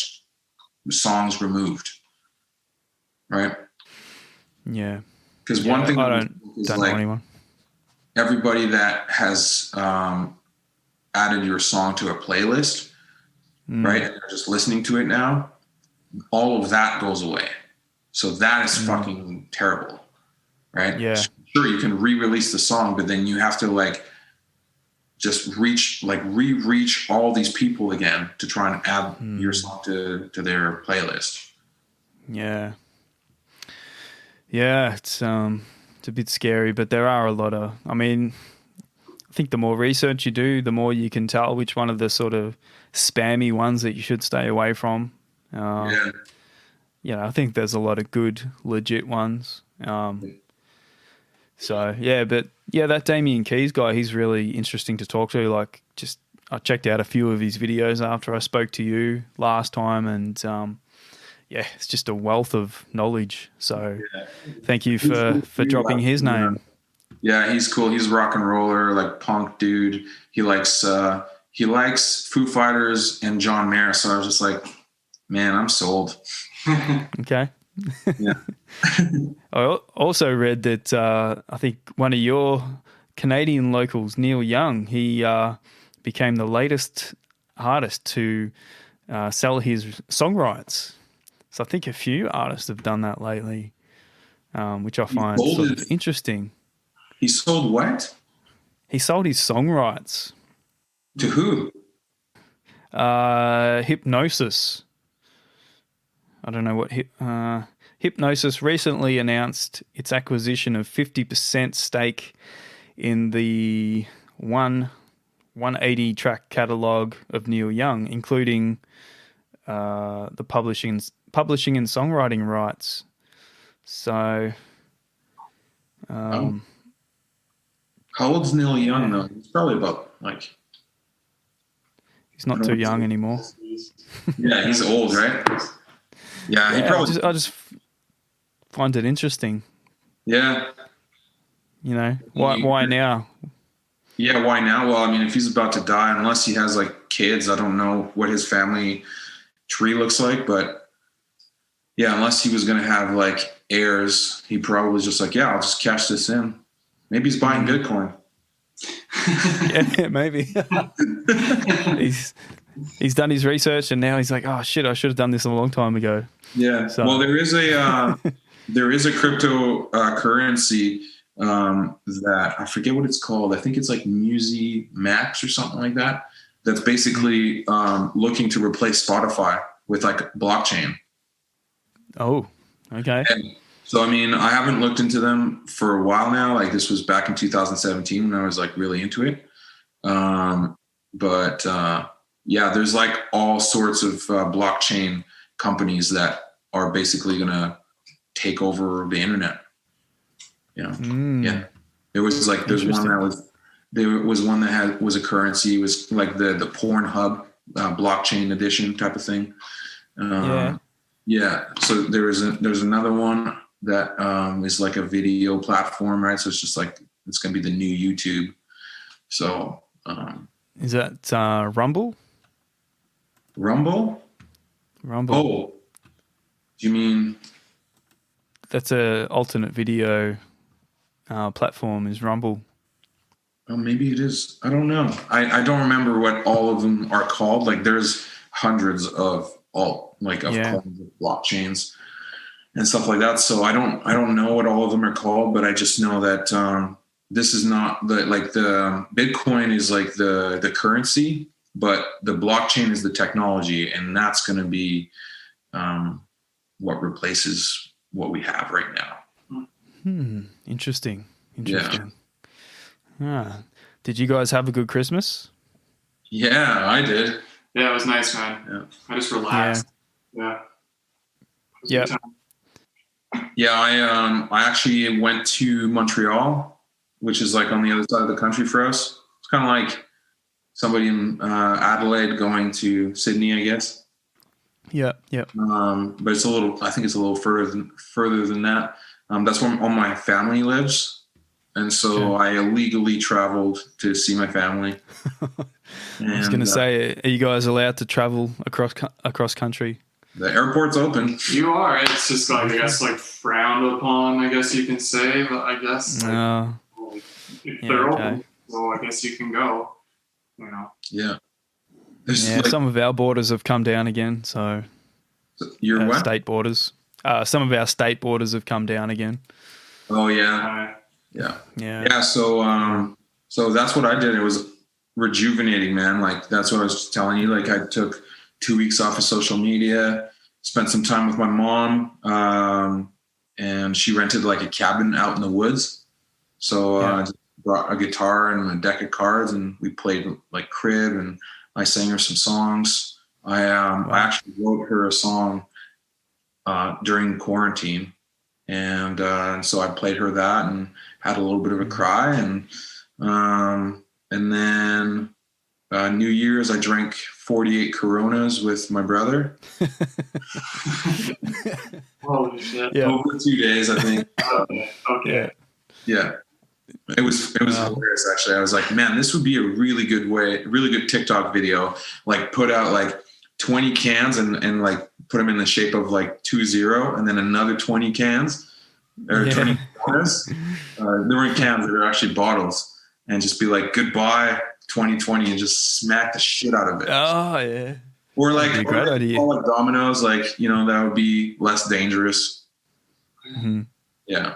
songs removed, right? Yeah. Because one thing I don't know anyone. Everybody that has added your song to a playlist, right? And they're just listening to it now. All of that goes away. So that is fucking terrible, right? Yeah. Sure, you can re-release the song, but then you have to like just re-reach all these people again to try and add your song to their playlist. Yeah. Yeah, it's a bit scary, but there are a lot of, I think the more research you do, the more you can tell which one of the sort of spammy ones that you should stay away from. I think there's a lot of good, legit ones. So yeah, but yeah, that Damien Keys guy, he's really interesting to talk to. Like, just I checked out a few of his videos after I spoke to you last time, and yeah, it's just a wealth of knowledge. So thank you for dropping his name. Yeah, he's cool. He's a rock and roller, like punk dude. He likes Foo Fighters and John Mayer. So I was just like, man, I'm sold. Okay. Yeah. I also read that I think one of your Canadian locals, Neil Young, he became the latest artist to sell his song rights. So I think a few artists have done that lately, which I find sort of interesting. He sold what? He sold his song rights. To who? Hypnosis. I don't know what Hypnosis recently announced its acquisition of 50% stake in the 180 track catalogue of Neil Young, including the publishing and songwriting rights. So, how old's Neil Young though? He's probably about like. He's not too young anymore. Yeah, he's old, right? Yeah, he probably. I just find it interesting. Yeah. Why now? Yeah, why now? Well, I mean, if he's about to die, unless he has like kids, I don't know what his family tree looks like, but yeah, unless he was going to have like heirs, he probably was just like, yeah, I'll just cash this in. Maybe he's buying Bitcoin. Yeah, maybe. He's done his research and now he's like, oh shit, I should have done this a long time ago. Yeah. So. Well, there is a cryptocurrency that I forget what it's called. I think it's like Musi Max or something like that. That's basically looking to replace Spotify with like blockchain. Oh, okay. And so, I mean, I haven't looked into them for a while now. Like this was back in 2017 when I was like really into it. But yeah, there's like all sorts of blockchain companies that are basically going to take over the internet. Yeah. There was like, there was one that was a currency. It was like the Pornhub blockchain edition type of thing. Yeah. So there's another one that is like a video platform, right? So it's just like, it's going to be the new YouTube. So is that Rumble? Rumble? Oh, do you mean? That's a alternate video platform is Rumble. Oh, maybe it is. I don't know. I don't remember what all of them are called. Like there's hundreds of blockchains and stuff like that. So I don't know what all of them are called, but I just know that this is not the Bitcoin is like the currency, but the blockchain is the technology, and that's going to be what replaces what we have right now. Interesting. Yeah. Did you guys have a good Christmas? Yeah, I did. Yeah, it was nice, man. Yeah. I just relaxed. Yeah. Yeah, I actually went to Montreal, which is like on the other side of the country for us. It's kind of like somebody in Adelaide going to Sydney, I guess. Yeah. But it's I think it's a little further than that. That's where all my family lives. And so I illegally traveled to see my family. I was going to say, are you guys allowed to travel across country? The airport's open. You are. It's just like, I guess, like frowned upon, I guess you can say. But I guess they're open, so I guess you can go. Yeah. Some of our borders have come down again. So your what? State borders. Some of our state borders have come down again. Oh yeah. Yeah. So that's what I did. It was rejuvenating, man. Like that's what I was telling you. Like I took 2 weeks off of social media, spent some time with my mom, and she rented like a cabin out in the woods. So I just brought a guitar and a deck of cards, and we played like crib, and I sang her some songs. I actually wrote her a song during quarantine. And so I played her that and had a little bit of a cry. And then New Year's, I drank 48 Coronas with my brother. Holy shit. Yeah. Over 2 days, I think. Okay. Yeah. It was hilarious, actually. I was like, man, this would be a really good TikTok video. Like put out like 20 cans and like put them in the shape of like 2-0 and then another 20 cans or 20 Coronas. They weren't cans, they were actually bottles. And just be like, goodbye 2020 and just smack the shit out of it. Oh, yeah. Or like, great idea. Like dominoes, like, you know, that would be less dangerous. Mm-hmm. Yeah.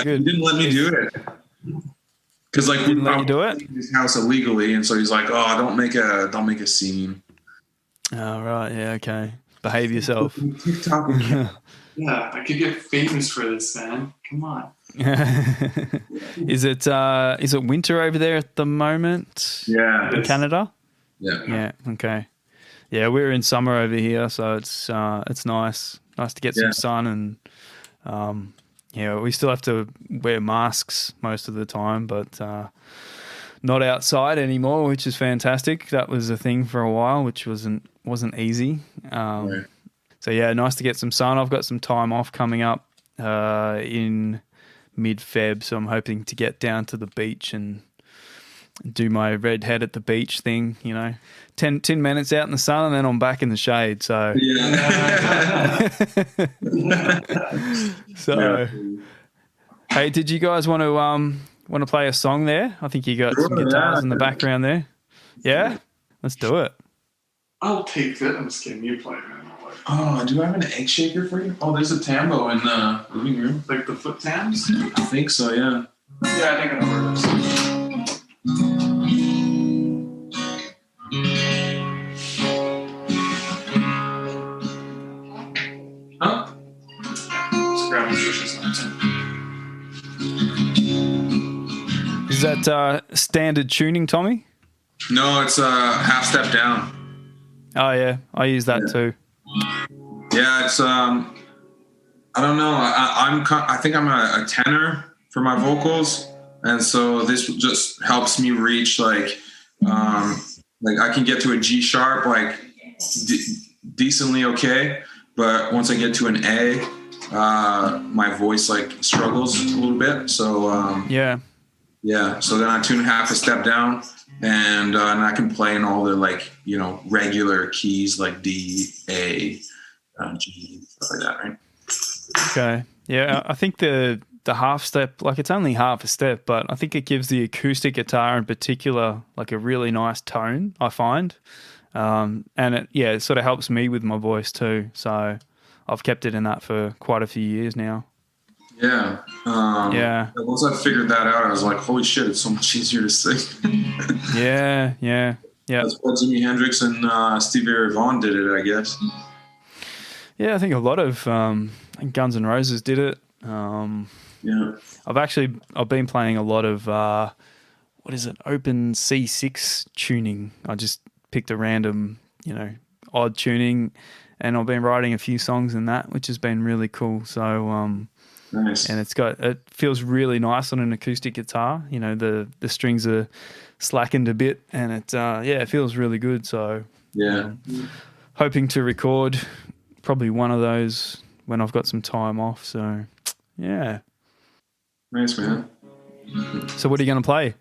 Good. He didn't let me do it. Because like we let you do it? in his house illegally, and so he's like, "Oh, don't make a scene." Oh, right, yeah, okay. Behave yourself. TikTok. Yeah, I could get famous for this, man. Come on. Is it winter over there at the moment? Yeah, in Canada. Yeah. Yeah. Okay. Yeah, we're in summer over here, so it's nice to get some sun and we still have to wear masks most of the time, but not outside anymore, which is fantastic. That was a thing for a while, which wasn't easy. Right. So yeah, nice to get some sun. I've got some time off coming up in mid-Feb, so I'm hoping to get down to the beach and do my red head at the beach thing, 10 minutes out in the sun and then I'm back in the shade. So, Hey, did you guys want to play a song there? I think you got some guitars in the background there. Yeah, let's do it. I'll take that. I'm just kidding. You play, man. Oh, do I have an egg shaker for you? Oh, there's a tambo in the living room. Like the foot tams? I think so, yeah. Yeah, I think I know where it is. Huh? Just grab a nutritious nonsense. Is that standard tuning, Tommy? No, it's half step down. Oh yeah, I use that too. Yeah, it's I don't know. I think I'm a tenor for my vocals, and so this just helps me reach like I can get to a G sharp like decently okay, but once I get to an A, my voice like struggles a little bit. So yeah. So then I tune half a step down, and I can play in all the regular keys like D, A, G, stuff like that, right? Okay. Yeah, I think the half step, like it's only half a step, but I think it gives the acoustic guitar in particular like a really nice tone, I find. And it sort of helps me with my voice too. So I've kept it in that for quite a few years now. Yeah. Once I figured that out, I was like, holy shit, it's so much easier to sing. Yeah. That's why Jimi Hendrix and Stevie Ray Vaughan did it, I guess. Yeah, I think a lot of Guns N' Roses did it. I've been playing a lot of open C6 tuning. I just picked a random, odd tuning, and I've been writing a few songs in that, which has been really cool. So nice. And it feels really nice on an acoustic guitar. The strings are slackened a bit, and it feels really good. So hoping to record probably one of those when I've got some time off. So yeah. Nice, man. So what are you going to play?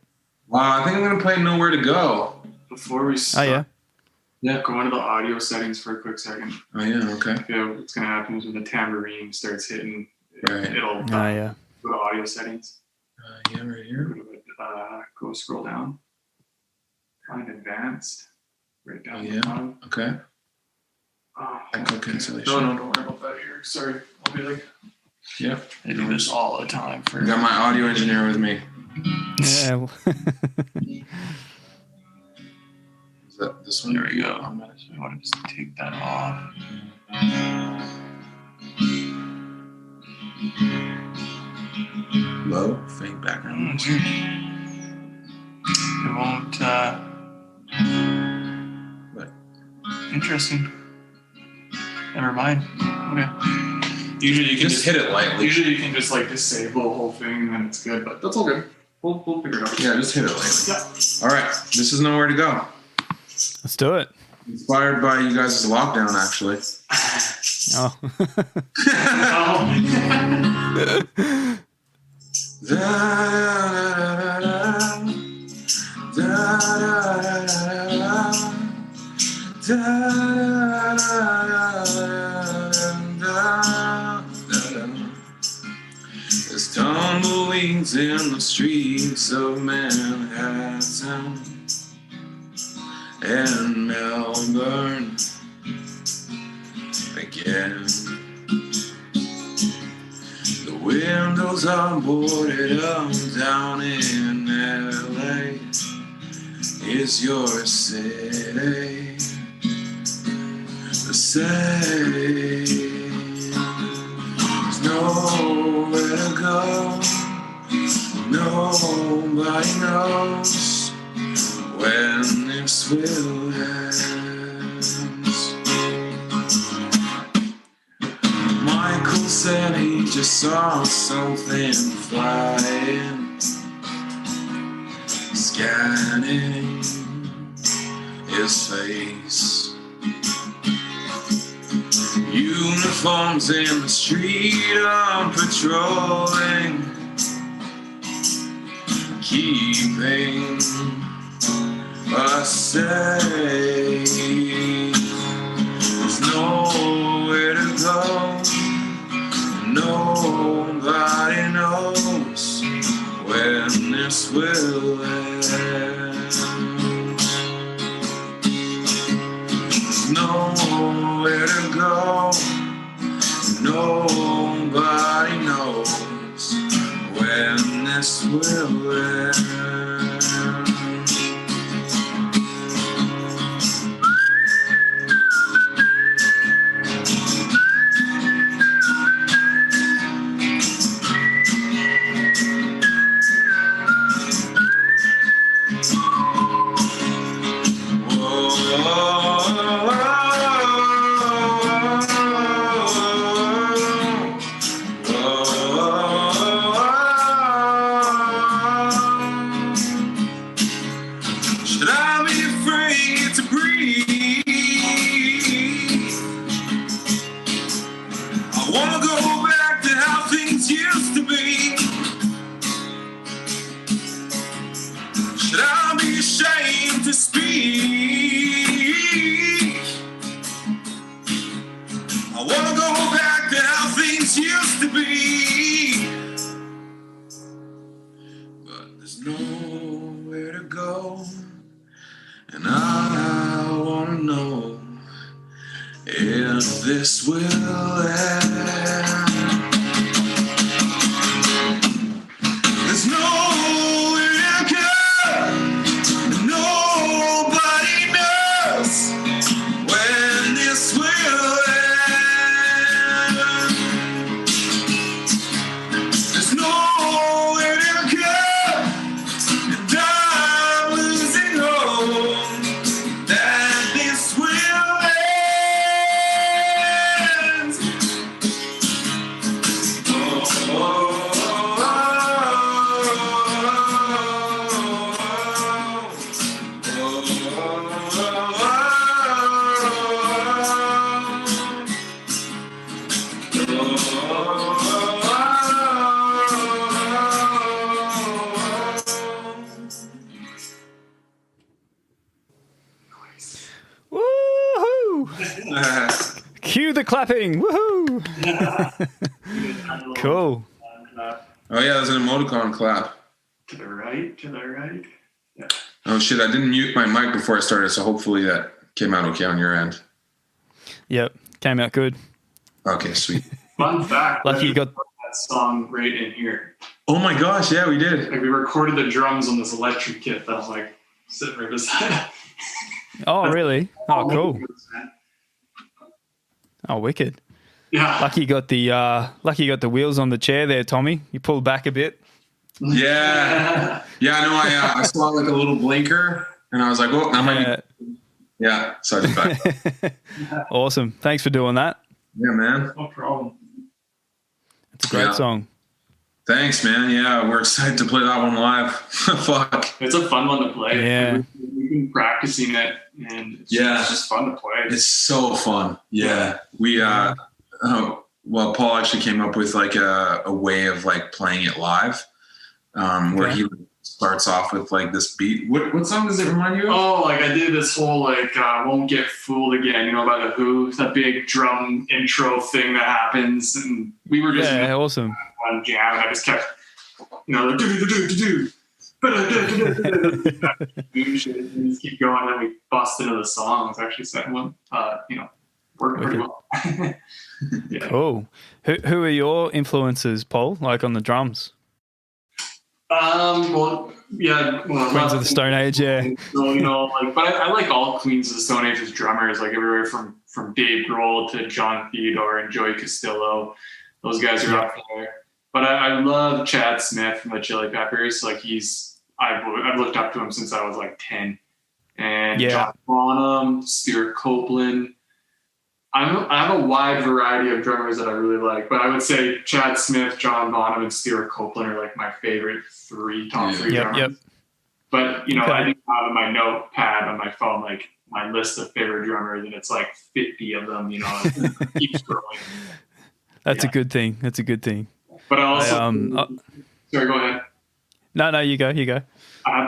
I think I'm going to play Nowhere to Go. Before we start, Yeah. Go into the audio settings for a quick second. Oh, yeah, okay. What's going to happen is when the tambourine starts hitting, it'll go to audio settings. Right here. Go scroll down. Find advanced. Right down the bottom. Okay. Echo cancellation. No, don't worry about that here. Sorry. I'll be like, I do this all the time. I got my audio engineer with me. Yeah. Is that this one? There we go. I want to just take that off. Low, faint background. It won't. What? Interesting. Never mind. Okay. Usually you can just hit it lightly. Usually you can just like disable the whole thing and it's good, but that's all good. We'll figure it out. Yeah, just hit it lightly. Yeah. All right. This is Nowhere to Go. Let's do it. Inspired by you guys' lockdown, actually. Oh. There's tumbleweeds in the streets of Manhattan and Melbourne again. The windows are boarded up down in LA. Is your city the same? There's nowhere to go. Nobody knows when this will end. Michael said he just saw something flying, scanning his face. Uniforms in the street are patrolling, keeping us safe. There's nowhere to go. Nobody knows when this will end. There's nowhere to go. Nobody knows when this will end. This will end. There's nowhere to go. Nobody knows when this will end. There's nowhere to go, and I'm losing hope that this will end. Cue the clapping. Woohoo! Cool. Oh yeah, there's an emoticon clap. To the right, to the right. Yeah. Oh shit, I didn't mute my mic before I started, so hopefully that came out okay on your end. Yep, came out good. Okay, sweet. Fun fact. Lucky you got that song right in here. Oh my gosh, yeah, we did. Like we recorded the drums on this electric kit that was like sitting right beside. Oh, really? Oh, cool. Oh, wicked. Yeah. Lucky you got the wheels on the chair there, Tommy. You pulled back a bit. Yeah. Yeah, I know. I saw like a little blinker, and I was like, "Oh, that Yeah, Sergeant Peck. Awesome. Thanks for doing that. Yeah, man. No problem. It's a great song. Thanks, man. Yeah, we're excited to play that one live. Fuck. It's a fun one to play. Yeah. We've been practicing it, and it's just fun to play. It's so fun. Yeah. We, well, Paul actually came up with like a way of like playing it live, where he starts off with like this beat. What song does it remind you of? Oh, like I did this whole like Won't Get Fooled Again, you know, by The Who. It's that big drum intro thing that happens, and we were just awesome on jam, and I just kept, you know, do shit, and just keep going, and we bust into the song. It's actually second one, you know, worked pretty well. Yeah. Cool. Who are your influences, Paul? Like on the drums? Queens Queens of the Stone Age, yeah. So, you know, like, but I like all Queens of the Stone Age's drummers, like everywhere from Dave Grohl to John Theodore and Joey Castillo. Those guys are up there. But I love Chad Smith from the Chili Peppers. Like I've looked up to him since I was like 10. And John Bonham, Stuart Copeland. I have a wide variety of drummers that I really like, but I would say Chad Smith, John Bonham, and Stuart Copeland are like my favorite top three drummers. Yep. But, you know, I do have in my notepad on my phone, like my list of favorite drummers, and it's like 50 of them, you know, it keeps growing. That's a good thing. That's a good thing. But I also, sorry, go ahead. No, you go. I have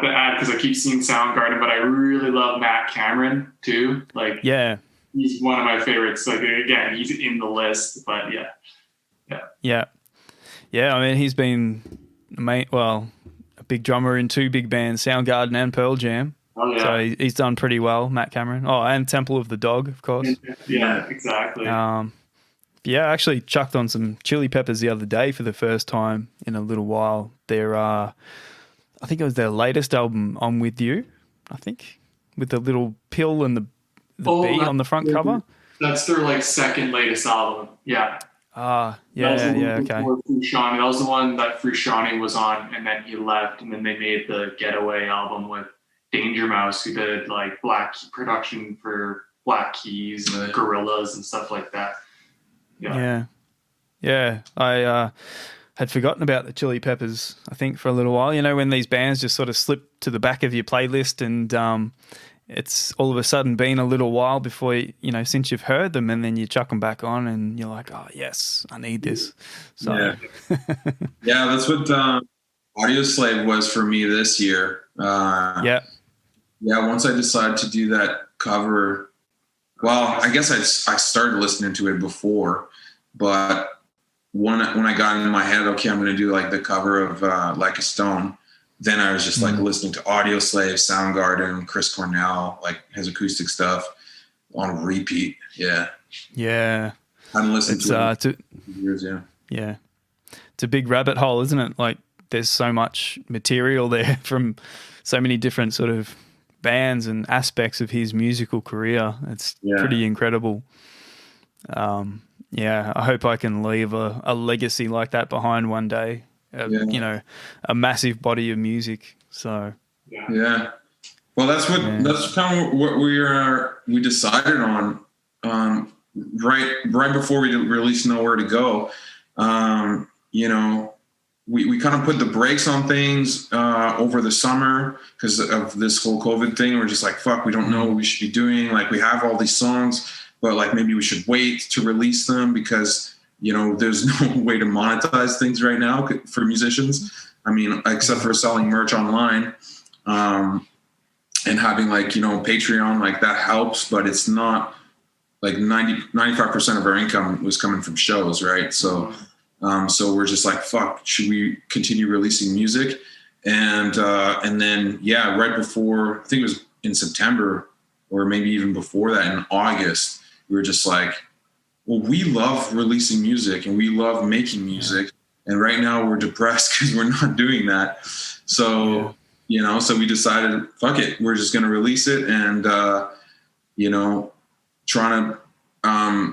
to add, because I keep seeing Soundgarden, but I really love Matt Cameron too. Like, he's one of my favorites. Like, again, he's in the list, but yeah. I mean, he's been a big drummer in two big bands, Soundgarden and Pearl Jam. Oh yeah. So he's done pretty well, Matt Cameron. Oh, and Temple of the Dog, of course. Yeah, exactly. I actually chucked on some Chili Peppers the other day for the first time in a little while. I think it was their latest album, I'm With You, I think, with the little pill and the bee on the front cover. That's their like second latest album. Yeah. Okay. That was the one that Frusciante was on, and then he left, and then they made the Getaway album with Danger Mouse, who did like production for Black Keys and Gorillaz and stuff like that. Yeah. I had forgotten about the Chili Peppers, I think, for a little while. You know, when these bands just sort of slip to the back of your playlist, and it's all of a sudden been a little while before, you know, since you've heard them, and then you chuck them back on and you're like, oh, yes, I need this. So that's what Audio Slave was for me this year. Once I decided to do that cover, well, I guess I started listening to it before, but when I got in my head, okay, I'm going to do like the cover of Like a Stone, then I was just like listening to Audio Slave, Soundgarden, Chris Cornell, like his acoustic stuff on repeat. Yeah. Yeah. I haven't listened to it for years, Yeah. It's a big rabbit hole, isn't it? Like there's so much material there from so many different sort of bands and aspects of his musical career. It's pretty incredible. I hope I can leave a legacy like that behind one day. You know, a massive body of music. So well, that's kind of what we decided on right before we released Nowhere to Go. You know, we kind of put the brakes on things over the summer because of this whole COVID thing. We're just like, fuck, we don't know what we should be doing. Like, we have all these songs, but like maybe we should wait to release them because, you know, there's no way to monetize things right now for musicians. I mean, except for selling merch online and having like, you know, Patreon, like that helps, but it's not like 95% of our income was coming from shows. Right. So we're just like, fuck, should we continue releasing music? And then, right before, I think it was in September or maybe even before that in August, we were just like, well, we love releasing music and we love making music. And right now we're depressed because we're not doing that. So, you know, so we decided, fuck it, we're just going to release it and, you know, trying to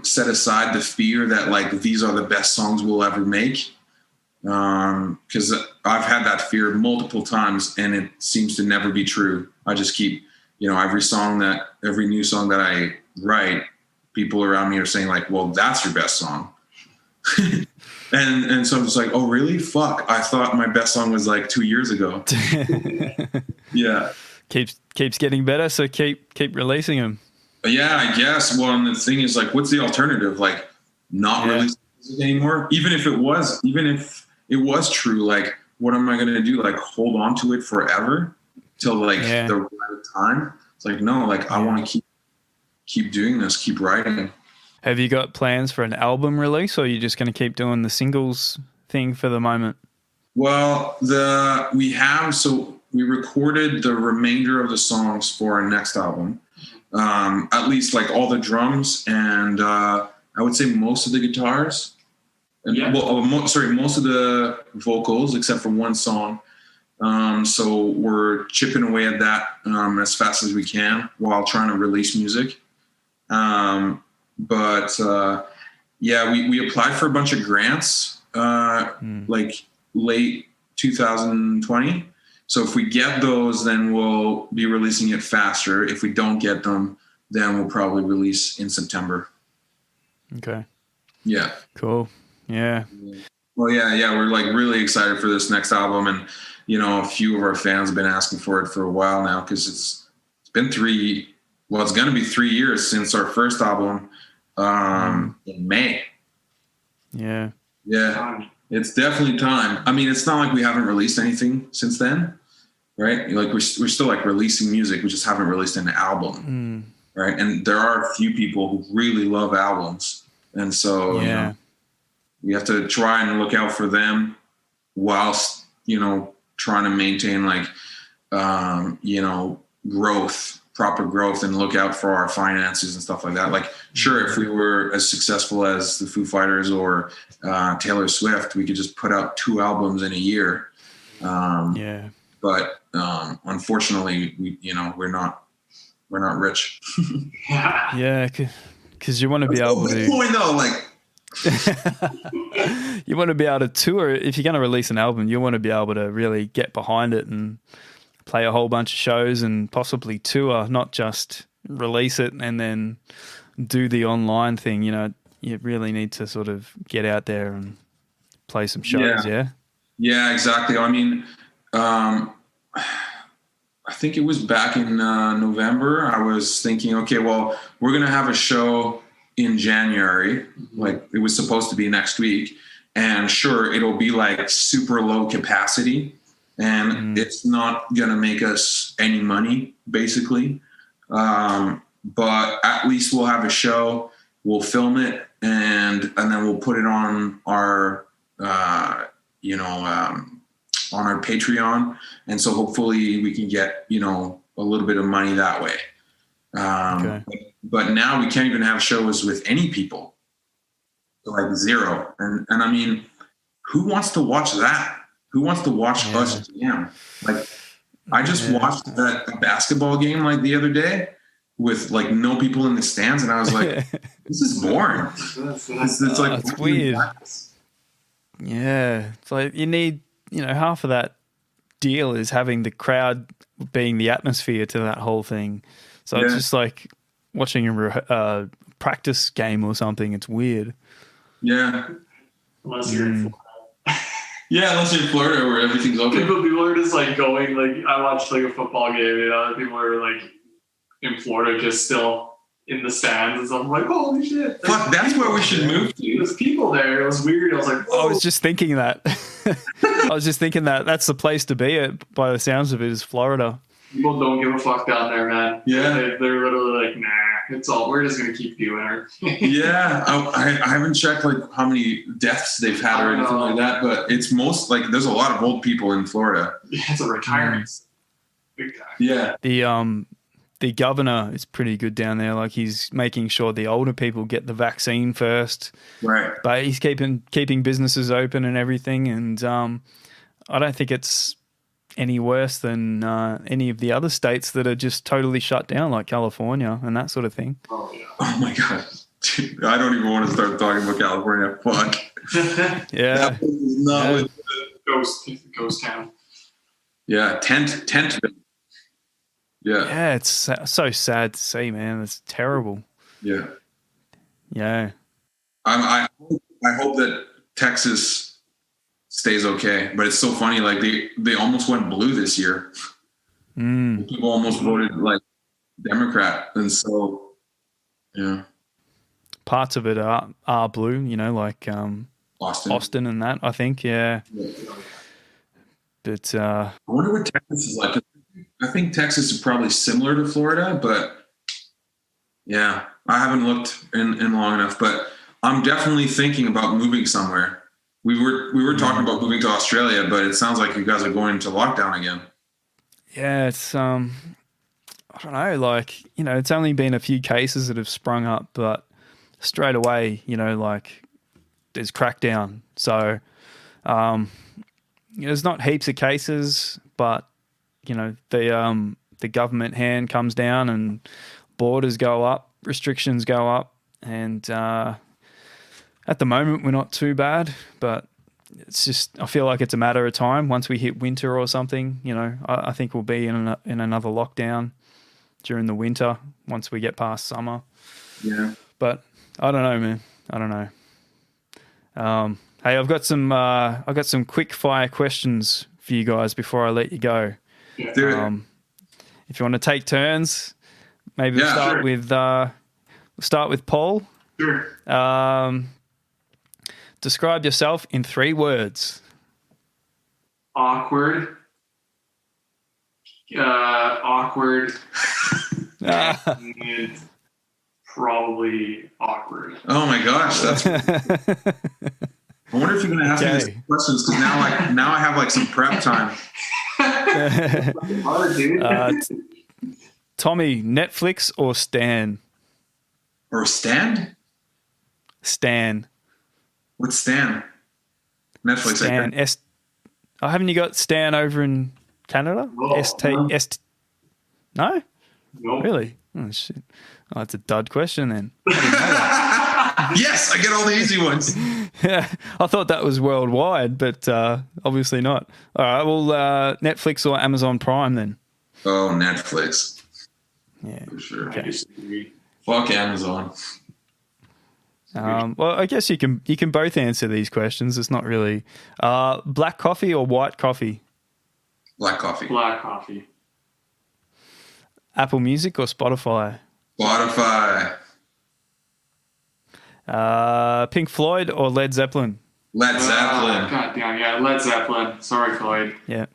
set aside the fear that like these are the best songs we'll ever make. Because I've had that fear multiple times and it seems to never be true. I just keep every new song that I write, people around me are saying like, well, that's your best song. and so I'm just like, oh really? Fuck. I thought my best song was like 2 years ago. Yeah. Keeps getting better. So keep releasing them. Yeah, I guess. Well, and the thing is like, what's the alternative? Like not releasing music anymore? Even if it was true, like what am I going to do? Like hold on to it forever till like the right time? It's like, no, like I want to keep doing this, keep writing. Have you got plans for an album release, or are you just going to keep doing the singles thing for the moment? Well, we recorded the remainder of the songs for our next album. At least like all the drums and I would say most of the guitars. Most of the vocals except for one song. So we're chipping away at that as fast as we can while trying to release music. But we applied for a bunch of grants like late 2020. So if we get those, then we'll be releasing it faster. If we don't get them, then we'll probably release in September. Okay. Yeah. Cool. Yeah. Well, yeah. We're like really excited for this next album. And, a few of our fans have been asking for it for a while now because it's been it's going to be 3 years since our first album in May. Yeah. Yeah. It's definitely time. I mean, it's not like we haven't released anything since then, right? Like we're still like releasing music. We just haven't released an album, right? And there are a few people who really love albums. And so, we have to try and look out for them whilst, trying to maintain like, proper growth and look out for our finances and stuff like that. Like, sure, if we were as successful as the Foo Fighters or Taylor Swift, we could just put out 2 albums in a year. But unfortunately, we're not rich. Yeah, because you want to be able to. Point though, like. You want to be able to tour. If you're going to release an album, you want to be able to really get behind it and play a whole bunch of shows and possibly tour, not just release it and then do the online thing. You really need to sort of get out there and play some shows. Yeah, exactly. I mean, I think it was back in November. I was thinking, okay, well, we're going to have a show in January. Like it was supposed to be next week. And sure, it'll be like super low capacity. And it's not going to make us any money, basically. But at least we'll have a show, we'll film it, and then we'll put it on our, on our Patreon. And so hopefully we can get, a little bit of money that way. But now we can't even have shows with any people. So like 0. And I mean, who wants to watch that? Who wants to watch us jam? Like, I just watched a basketball game like the other day with like no people in the stands, and I was like, "This is boring." It's like it's weird. Yeah, it's like you need, half of that deal is having the crowd being the atmosphere to that whole thing. So it's just like watching a practice game or something. It's weird. Yeah. Unless you're in Florida. Yeah, unless you're in Florida where everything's open. People are just like going, like I watched like a football game, people are like in Florida just still in the stands and stuff. I'm like, holy shit. Fuck, that's where we should move to. There's people there. It was weird. I was like, whoa. I was just thinking that. That's the place to be at, by the sounds of it, is Florida. People don't give a fuck down there, man. Yeah. They're literally like, nah, we're just going to keep doing it. Yeah. I haven't checked like how many deaths they've had or anything like that, but it's most like there's a lot of old people in Florida. Yeah, it's a retirement. Big time. Yeah. The governor is pretty good down there. Like he's making sure the older people get the vaccine first. Right. But he's keeping businesses open and everything. And I don't think it's any worse than any of the other states that are just totally shut down, like California and that sort of thing. Oh, yeah. Oh my God. Dude, I don't even want to start talking about California. Fuck. Yeah. That place is not Ghost town. Yeah. Tent. Yeah. Yeah, it's so sad to see, man. It's terrible. Yeah. Yeah. I hope that Texas stays okay, but it's so funny. Like they almost went blue this year. People almost voted like Democrat, and so yeah. Parts of it are blue, you know, like Austin and that, I think, yeah. But I wonder what Texas is like. I think Texas is probably similar to Florida, but yeah, I haven't looked in long enough. But I'm definitely thinking about moving somewhere. We were talking about moving to Australia, but it sounds like you guys are going into lockdown again. yeah, it's I don't know, like, you know, it's only been a few cases that have sprung up, but straight away, you know, like there's crackdown. So there's not heaps of cases, but you know, the government hand comes down and borders go up, restrictions go up, and at the moment we're not too bad, but it's just, I feel like it's a matter of time. Once we hit winter or something, you know, I think we'll be in another lockdown during the winter once we get past summer. Yeah. But I don't know, man. I don't know. Hey, I've got some quick fire questions for you guys before I let you go. Yeah. If you want to take turns, maybe we'll start with Paul. Sure. Describe yourself in 3 words. Awkward. Awkward. And probably awkward. Oh my gosh, that's. I wonder if you're going to ask me these questions, because now I have like some prep time. Hard, dude. Tommy, Netflix or Stan? Or Stan? Stan. What's Stan? Netflix. Stan. Haven't you got Stan over in Canada? Oh, No? Nope. Really? Oh, shit. Oh, that's a dud question then. Yes, I get all the easy ones. Yeah, I thought that was worldwide, but obviously not. All right, well, Netflix or Amazon Prime then? Oh, Netflix. Yeah. For sure. I disagree. Fuck Amazon. Well, I guess you can both answer these questions. It's not really black coffee or white coffee. Black coffee. Black coffee. Apple Music or Spotify. Spotify. Pink Floyd or Led Zeppelin. Led Zeppelin. God damn, yeah, Led Zeppelin. Sorry, Floyd. Yeah.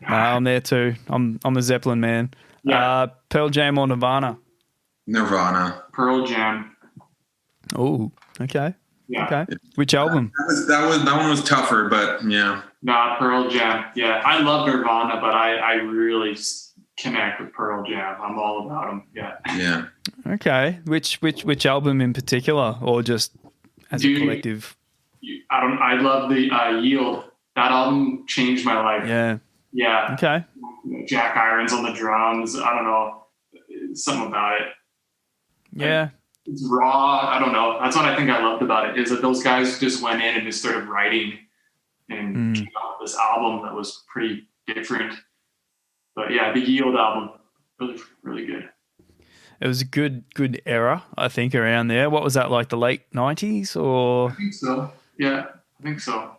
No, I'm there too. I'm a Zeppelin man. Yeah. Pearl Jam or Nirvana. Nirvana. Pearl Jam. Oh, okay. Yeah. Okay. Which album? That one was tougher, but yeah. Nah, Pearl Jam. Yeah, I love Nirvana, but I really connect with Pearl Jam. I'm all about them. Yeah. Yeah. Okay. Which album in particular, or just as a collective? I love the Yield. That album changed my life. Yeah. Yeah. Okay. Jack Irons on the drums. I don't know. Something about it. Yeah. It's raw. I don't know. That's what I think I loved about it, is that those guys just went in and just started writing and came out with this album that was pretty different. But yeah, the Yield album, really, really good. It was a good era, I think, around there. What was that, like the late 90s or? I think so. Yeah, I think so.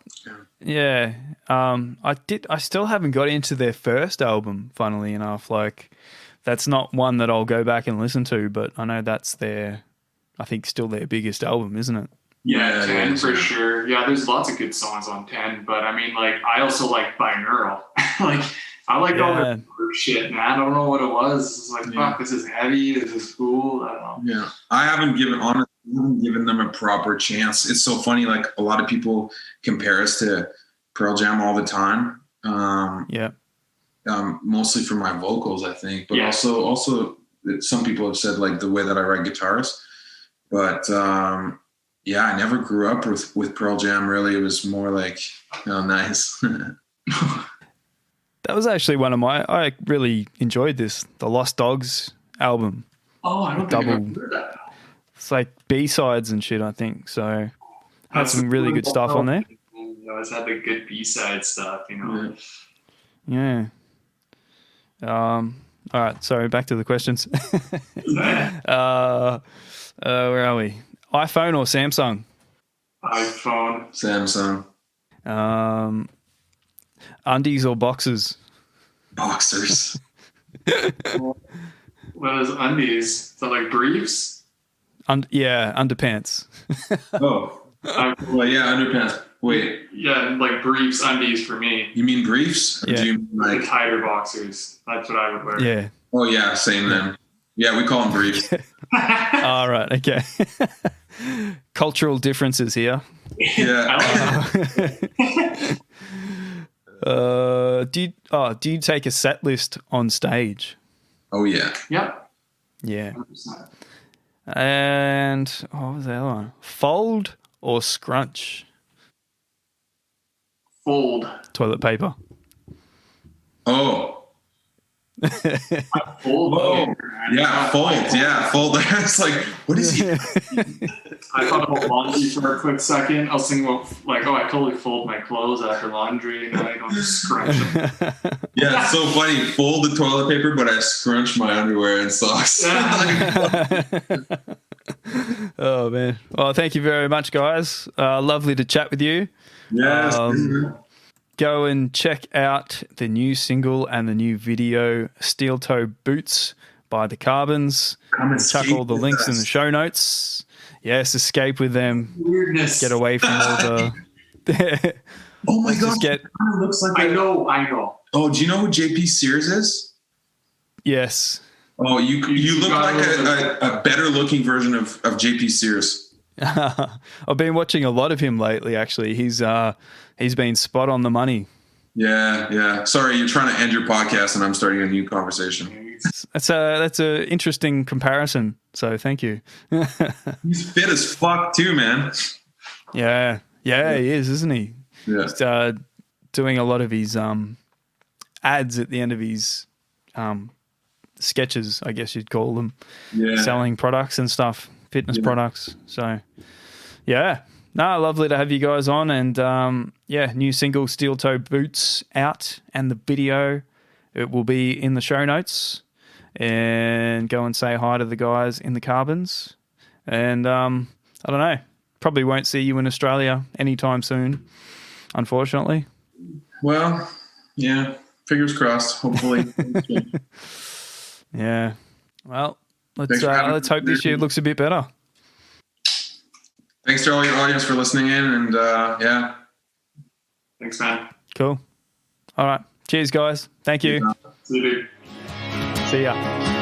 Yeah. I still haven't got into their first album, funnily enough. Like, that's not one that I'll go back and listen to, but I know that's I think still their biggest album, isn't it? Yeah, 10 for sure. Yeah, there's lots of good songs on 10, but I mean, like, I also like binaural. Like, I liked all the shit, man. I don't know what it was. It's like, fuck, this is heavy. This is cool. I don't know. Yeah, I haven't given them a proper chance. It's so funny. Like, a lot of people compare us to Pearl Jam all the time. Mostly for my vocals, I think, but also some people have said like the way that I write guitars. But I never grew up with Pearl Jam. Really, it was more like, oh, nice. That was actually I really enjoyed the Lost Dogs album. Oh, I don't think I've heard that. It's like B-sides and shit, I think. So had some really good stuff on there. It's had the good B-side stuff, you know. Yeah. All right, sorry, back to the questions. Where are we? iPhone or Samsung? iPhone. Samsung. Undies or boxers? Boxers. What is undies? Is that like briefs? Yeah, underpants. Oh. Well, yeah, underpants. Wait. Yeah, like briefs, undies for me. You mean briefs? Or Yeah. do you mean Like tighter boxers. That's what I would wear. Yeah. Oh, yeah, same then. Yeah, we call them briefs. All right, okay. Cultural differences here. Yeah. Do you take a set list on stage? Oh, yeah. Yep. Yeah. 100%. And what was the other one? Fold or scrunch? Fold. Toilet paper. Oh. Fold. Oh. Yeah, fold. Yeah, fold. It's like, what is he? I thought about laundry for a quick second. I was thinking about like, I totally fold my clothes after laundry and I don't just scrunch them. Yeah, it's so funny. Fold the toilet paper, but I scrunch my underwear and socks. Oh, man. Well, thank you very much, guys. Lovely to chat with you. Yes. Go and check out the new single and the new video, Steel Toe Boots by the Carbons. Come and Chuck all the links in the show notes. Yes, escape with them. Weirdness. Get away from all the... Oh my god! Get... Looks like I know. Oh, do you know who JP Sears is? Yes. Oh, you look like a better looking version of JP Sears. I've been watching a lot of him lately. Actually, he's been spot on the money. Yeah. Sorry, you're trying to end your podcast, and I'm starting a new conversation. That's a interesting comparison. So thank you. He's fit as fuck too, man. Yeah, he is, isn't he? Yeah. He's doing a lot of his ads at the end of his sketches, I guess you'd call them. Yeah. Selling products and stuff, fitness products. So, yeah. No, lovely to have you guys on. And, new single Steel Toe Boots out and the video, it will be in the show notes. And go and say hi to the guys in the Carbons. And, I don't know, probably won't see you in Australia anytime soon, unfortunately. Well, yeah. Fingers crossed. Hopefully. Yeah. Well, let's hope this year looks a bit better. Thanks to all your audience for listening in, and yeah. Thanks, man. Cool. All right. Cheers, guys. Thank you. See you, dude. See ya.